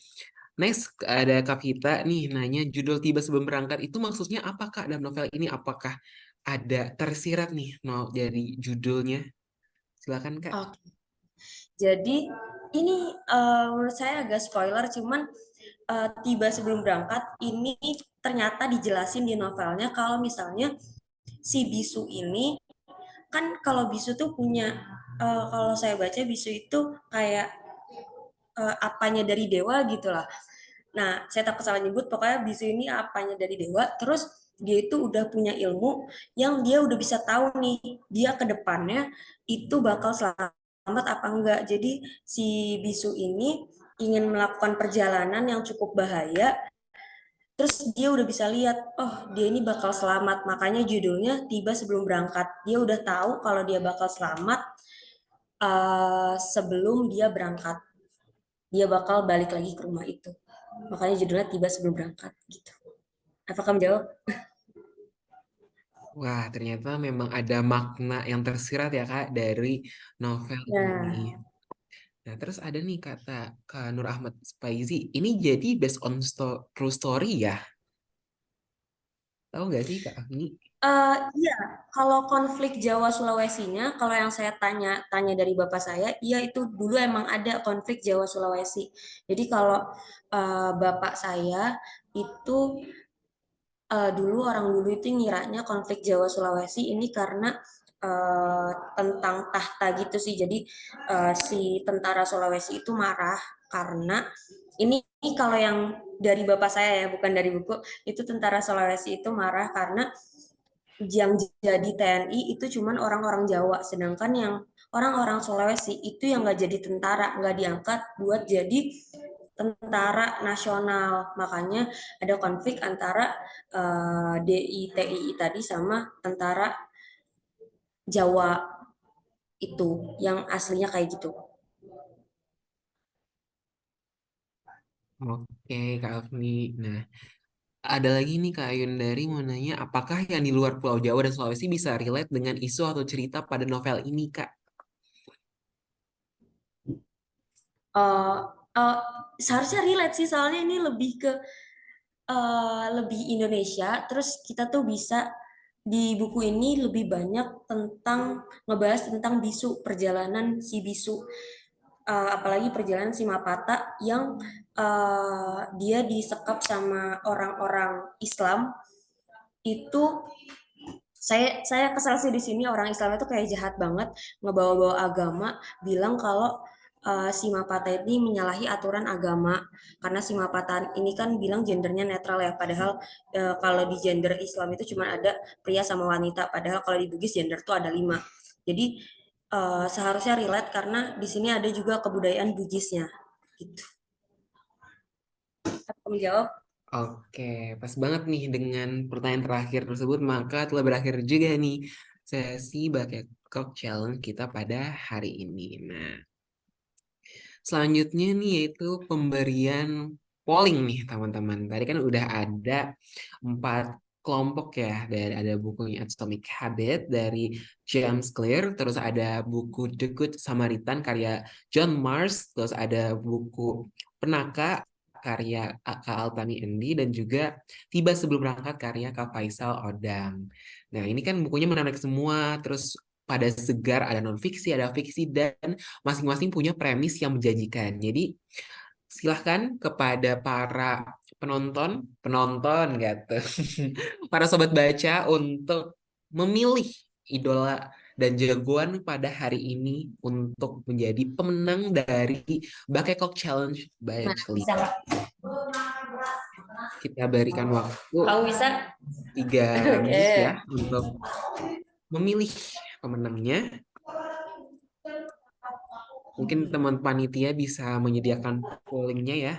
Next, ada Kak Vita nih nanya judul Tiba Sebelum Berangkat itu maksudnya apa Kak dalam novel ini? Apakah ada tersirat nih dari judulnya? Silakan Kak. Oke. Jadi ini menurut saya agak spoiler, cuman tiba sebelum berangkat ini ternyata dijelasin di novelnya kalau misalnya si bisu ini kan, kalau bisu tuh punya kalau saya baca bisu itu kayak apanya dari dewa gitulah. Nah, saya tak salah nyebut, pokoknya bisu ini apanya dari dewa, terus dia itu udah punya ilmu yang dia udah bisa tahu nih, dia ke depannya itu bakal selamat apa enggak. Jadi si bisu ini ingin melakukan perjalanan yang cukup bahaya, terus dia udah bisa lihat, oh dia ini bakal selamat, makanya judulnya Tiba Sebelum Berangkat. Dia udah tahu kalau dia bakal selamat sebelum dia berangkat. Dia bakal balik lagi ke rumah itu. Makanya judulnya Tiba Sebelum Berangkat gitu. Apakah menjawab? Wah, ternyata memang ada makna yang tersirat ya Kak dari novel ini. Nah, Nah, terus ada nih kata Kak Nur Ahmad Spaizi, ini jadi based on true story ya? Tahu nggak sih Kak Afni? iya, kalau konflik Jawa Sulawesinya, kalau yang saya tanya dari bapak saya, iya itu dulu emang ada konflik Jawa Sulawesi. Jadi kalau bapak saya itu dulu orang dulu itu ngiranya konflik Jawa Sulawesi ini karena tentang tahta gitu sih. Jadi si tentara Sulawesi itu marah karena ini kalau yang dari bapak saya ya, bukan dari buku, itu tentara Sulawesi itu marah karena yang jadi TNI itu cuman orang-orang Jawa, sedangkan yang orang-orang Sulawesi itu yang nggak jadi tentara, nggak diangkat buat jadi tentara nasional. Makanya ada konflik antara DI TII tadi sama tentara Jawa itu yang aslinya kayak gitu. Oke Kak Afni. Nah, ada lagi nih Kak Ayundari mau nanya, apakah yang di luar Pulau Jawa dan Sulawesi bisa relate dengan isu atau cerita pada novel ini Kak? eh, eh, seharusnya relate sih, soalnya ini lebih ke lebih Indonesia. Terus kita tuh bisa di buku ini lebih banyak tentang ngebahas tentang bisu, perjalanan si bisu. Apalagi perjalanan si Mapata yang dia disekap sama orang-orang Islam itu. Saya kesal sih di sini, orang Islam itu kayak jahat banget, ngebawa-bawa agama, bilang kalau si Mapata ini menyalahi aturan agama, karena si Mapata ini kan bilang gendernya netral ya, padahal kalau di gender Islam itu cuma ada pria sama wanita, padahal kalau di Bugis gender tuh ada 5. Jadi seharusnya relate karena di sini ada juga kebudayaan Bugisnya. Gitu. Aku menjawab. Oke, pas banget nih dengan pertanyaan terakhir tersebut, maka telah berakhir juga nih sesi Bucket Cock Challenge kita pada hari ini. Nah, selanjutnya nih yaitu pemberian polling nih teman-teman. Tadi kan udah ada 4 kelompok ya, dari ada bukunya Atomic Habit dari James Clear, terus ada buku The Good Samaritan karya John Mars, terus ada buku Penaka karya Kak Altani Endi, dan juga Tiba Sebelum Berangkat karya Kak Faisal Odang. Nah, ini kan bukunya menarik semua, terus pada segar, ada non-fiksi, ada fiksi, dan masing-masing punya premis yang menjanjikan. Jadi silahkan kepada para penonton gitu, para sobat baca untuk memilih idola dan jagoan pada hari ini untuk menjadi pemenang dari Bakekok Challenge by Nah, Celita. bisa nggak? Kita berikan waktu Kamu bisa? 3 menit Oke. ya untuk memilih pemenangnya. Mungkin teman panitia bisa menyediakan pollingnya ya.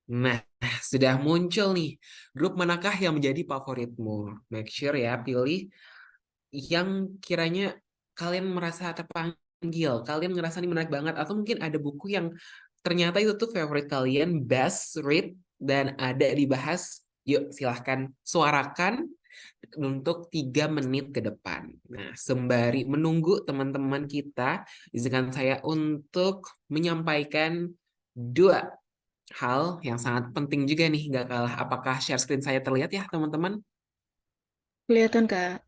Nah, sudah muncul nih. Grup manakah yang menjadi favoritmu? Make sure ya, pilih yang kiranya kalian merasa terpanggil. Kalian ngerasa ini menarik banget. Atau mungkin ada buku yang ternyata itu tuh favorit kalian, best read, dan ada dibahas. Yuk, silahkan suarakan untuk 3 menit ke depan. Nah, sembari menunggu teman-teman kita, izinkan saya untuk menyampaikan 2 hal yang sangat penting juga nih, gak kalah. Apakah share screen saya terlihat ya, teman-teman? Kelihatan, Kak.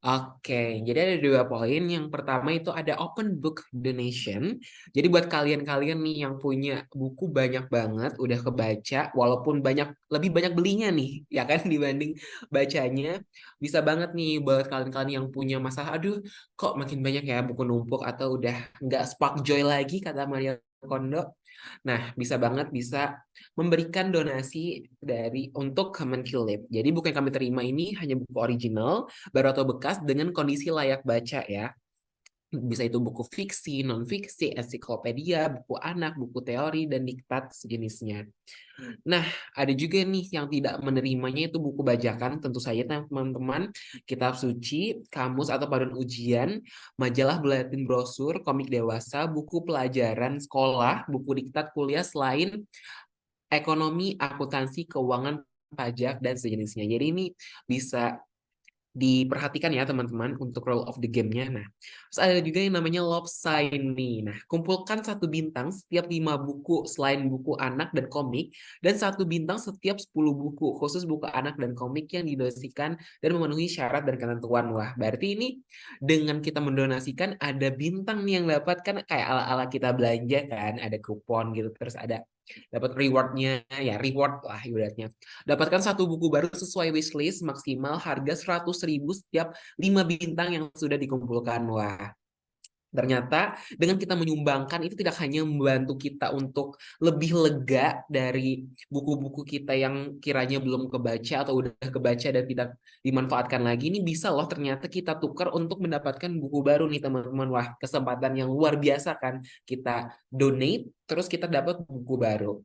Oke, jadi ada 2 poin. Yang pertama itu ada open book donation. Jadi buat kalian-kalian nih yang punya buku banyak banget, udah kebaca, walaupun lebih banyak belinya nih, ya kan dibanding bacanya, bisa banget nih buat kalian-kalian yang punya masalah, aduh kok makin banyak ya buku numpuk, atau udah nggak spark joy lagi kata Maria Kondo. Nah, bisa memberikan donasi untuk Kemenkilip. Jadi buku yang kami terima ini hanya buku original, baru atau bekas dengan kondisi layak baca ya. Bisa itu buku fiksi, non-fiksi, ensiklopedia, buku anak, buku teori, dan diktat sejenisnya. Nah, ada juga nih yang tidak menerimanya, itu buku bajakan, tentu saja teman-teman, kitab suci, kamus atau paduan ujian, majalah buletin brosur, komik dewasa, buku pelajaran sekolah, buku diktat kuliah selain ekonomi, akuntansi, keuangan, pajak, dan sejenisnya. Jadi ini bisa diperhatikan ya teman-teman untuk rule of the game-nya. Nah, terus ada juga yang namanya Lopsiny. Nah, kumpulkan 1 bintang setiap 5 buku selain buku anak dan komik, dan 1 bintang setiap 10 buku khusus buku anak dan komik yang didonasikan dan memenuhi syarat dan ketentuan. Wah, berarti ini dengan kita mendonasikan ada bintang nih yang dapat, kan kayak ala-ala kita belanja kan, ada kupon gitu, terus ada dapat rewardnya ya, reward lah ibaratnya. Dapatkan 1 buku baru sesuai wishlist, maksimal harga 100.000 setiap 5 bintang yang sudah dikumpulkan. Wah, ternyata dengan kita menyumbangkan itu tidak hanya membantu kita untuk lebih lega dari buku-buku kita yang kiranya belum kebaca atau udah kebaca dan tidak dimanfaatkan lagi. Ini bisa loh ternyata kita tukar untuk mendapatkan buku baru nih teman-teman. Wah, kesempatan yang luar biasa kan. Kita donate, terus kita dapat buku baru.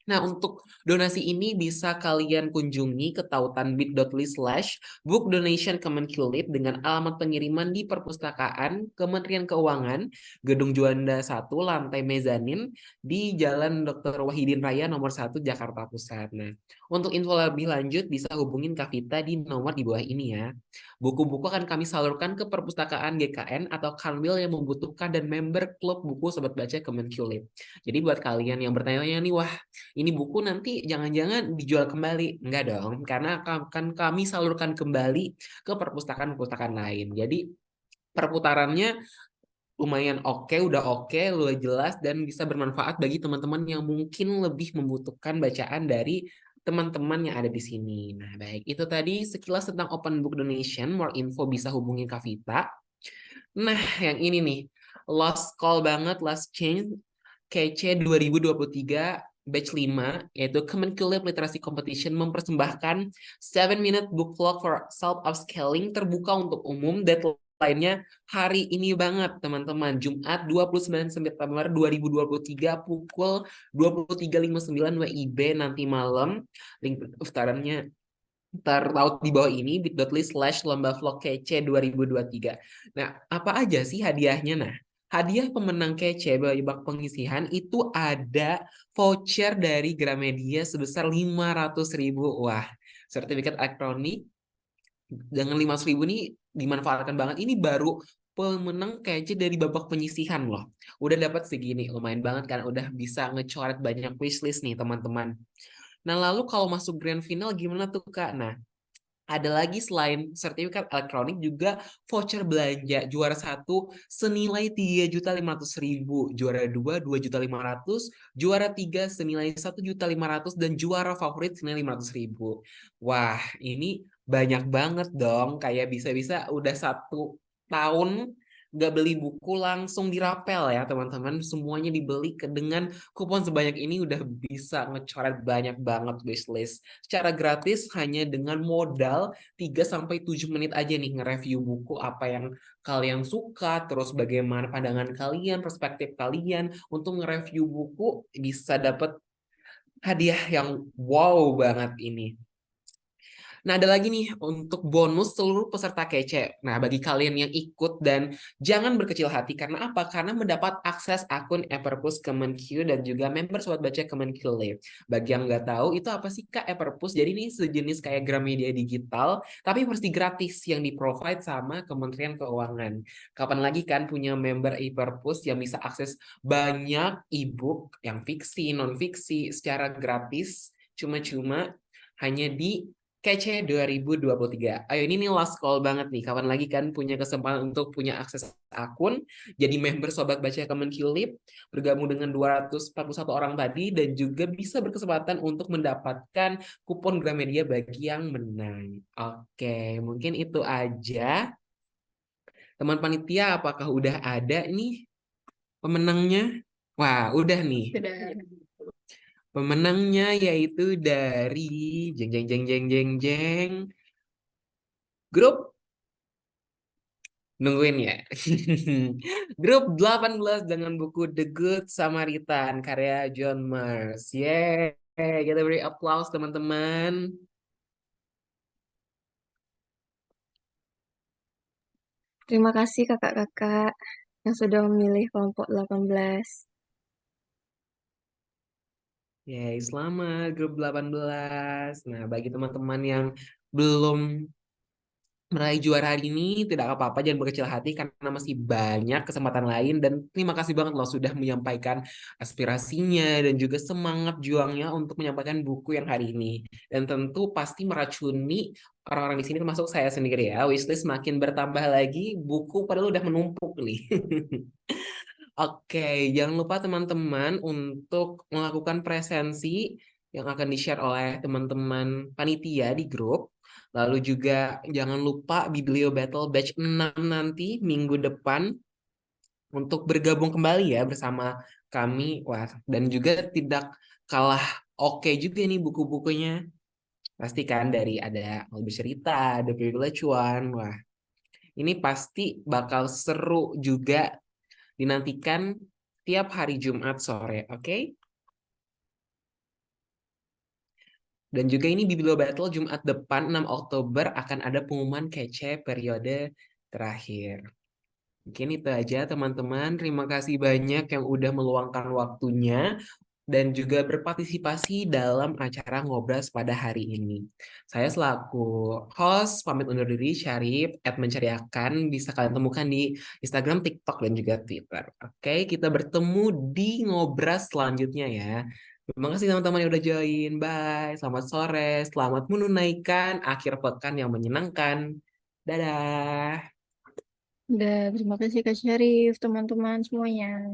Nah, untuk donasi ini bisa kalian kunjungi ke tautan bit.ly/book donation Kemenkulip dengan alamat pengiriman di Perpustakaan Kementerian Keuangan, Gedung Juanda 1, lantai mezanin di Jalan Dr. Wahidin Raya nomor 1 Jakarta Pusat. Nah, untuk info lebih lanjut bisa hubungin Kak Vita di nomor di bawah ini ya. Buku-buku akan kami salurkan ke perpustakaan GKN atau Kanwil yang membutuhkan dan member klub buku Sobat Baca Kemenkulip. Jadi buat kalian yang bertanya nih, wah ini buku nanti jangan-jangan dijual kembali. Enggak dong, karena akan kami salurkan kembali ke perpustakaan-perpustakaan lain. Jadi perputarannya lumayan udah oke, lumayan jelas, dan bisa bermanfaat bagi teman-teman yang mungkin lebih membutuhkan bacaan dari teman-teman yang ada di sini. Nah, baik. Itu tadi sekilas tentang open book donation. More info bisa hubungi Kak Vita. Nah, yang ini nih. Last call banget, last change. KC 2023 batch 5, yaitu Kemenkulip Literasi Competition mempersembahkan 7-minute book vlog for self-upscaling terbuka untuk umum. Deadline-nya hari ini banget, teman-teman. Jumat 29 September 2023 pukul 23.59 WIB nanti malam. Link pendaftarannya tertaut di bawah ini, bit.ly/lomba vlog kece 2023. Nah, apa aja sih hadiahnya? Nah, hadiah pemenang kece babak pengisihan itu ada voucher dari Gramedia sebesar 500.000. Wah, sertifikat elektronik dengan 500.000 ini dimanfaatkan banget. Ini baru pemenang kece dari babak penyisihan loh. Udah dapat segini, lumayan banget kan. Udah bisa ngecoret banyak wishlist nih teman-teman. Nah, lalu kalau masuk grand final gimana tuh, Kak? Nah, ada lagi selain sertifikat elektronik juga voucher belanja. Juara 1 senilai 3.500.000, juara 2 2.500.000, juara 3 senilai 1.500.000, dan juara favorit senilai 500.000. Wah, ini banyak banget dong. Kayak bisa-bisa udah 1 tahun nggak beli buku langsung dirapel ya teman-teman. Semuanya dibeli dengan kupon sebanyak ini udah bisa ngecoret banyak banget wishlist secara gratis hanya dengan modal 3-7 menit aja nih nge-review buku apa yang kalian suka, terus bagaimana pandangan kalian, perspektif kalian untuk nge-review buku, bisa dapat hadiah yang wow banget ini. Nah, ada lagi nih untuk bonus seluruh peserta kece. Nah, bagi kalian yang ikut dan jangan berkecil hati. Karena apa? Karena mendapat akses akun Everpus Kemenq dan juga member Sobat Baca Kemenkulip. Bagi yang nggak tahu, itu apa sih Kak Everpus? Jadi ini sejenis kayak Gramedia digital, tapi versi gratis yang di-provide sama Kementerian Keuangan. Kapan lagi kan punya member Everpus yang bisa akses banyak e-book yang fiksi, non-fiksi secara gratis, cuma-cuma hanya di Kece 2023. Ayo, ini nih last call banget nih. Kapan lagi kan punya kesempatan untuk punya akses akun, jadi member Sobat Baca Kemenkulip, bergabung dengan 241 orang tadi, dan juga bisa berkesempatan untuk mendapatkan kupon Gramedia bagi yang menang. Oke, mungkin itu aja. Teman panitia, apakah udah ada nih pemenangnya? Wah, udah nih. Sudah. Pemenangnya yaitu dari jeng jeng jeng jeng jeng jeng grup, nungguin ya. Grup 18 dengan buku The Good Samaritan karya John Mars. Yeay, kita beri applause teman-teman. Terima kasih kakak-kakak yang sudah memilih kelompok 18. Yeay, selamat grup 18. Nah, bagi teman-teman yang belum meraih juara hari ini, tidak apa-apa, jangan berkecil hati karena masih banyak kesempatan lain, dan terima kasih banget loh sudah menyampaikan aspirasinya dan juga semangat juangnya untuk menyampaikan buku yang hari ini, dan tentu pasti meracuni orang-orang di sini termasuk saya sendiri ya. Wishlist makin bertambah lagi, buku padahal udah menumpuk nih. Oke, jangan lupa teman-teman untuk melakukan presensi yang akan di-share oleh teman-teman panitia di grup. Lalu juga jangan lupa Biblio Battle Batch 6 nanti minggu depan untuk bergabung kembali ya bersama kami. Wah, dan juga tidak kalah oke juga nih buku-bukunya. Pastikan dari ada Lebih Cerita, ada Privilege One. Wah, ini pasti bakal seru juga, dinantikan tiap hari Jumat sore, oke? Dan juga ini Biblio Battle Jumat depan 6 Oktober akan ada pengumuman kece periode terakhir. Mungkin itu aja teman-teman. Terima kasih banyak yang udah meluangkan waktunya dan juga berpartisipasi dalam acara Ngobras pada hari ini. Saya selaku host pamit undur diri, Syarif, @menceriakan, bisa kalian temukan di Instagram, TikTok, dan juga Twitter. Oke, kita bertemu di Ngobras selanjutnya ya. Terima kasih teman-teman yang udah join. Bye, selamat sore, selamat menunaikan akhir pekan yang menyenangkan. Dadah. Udah, terima kasih Kak Syarif, teman-teman semuanya.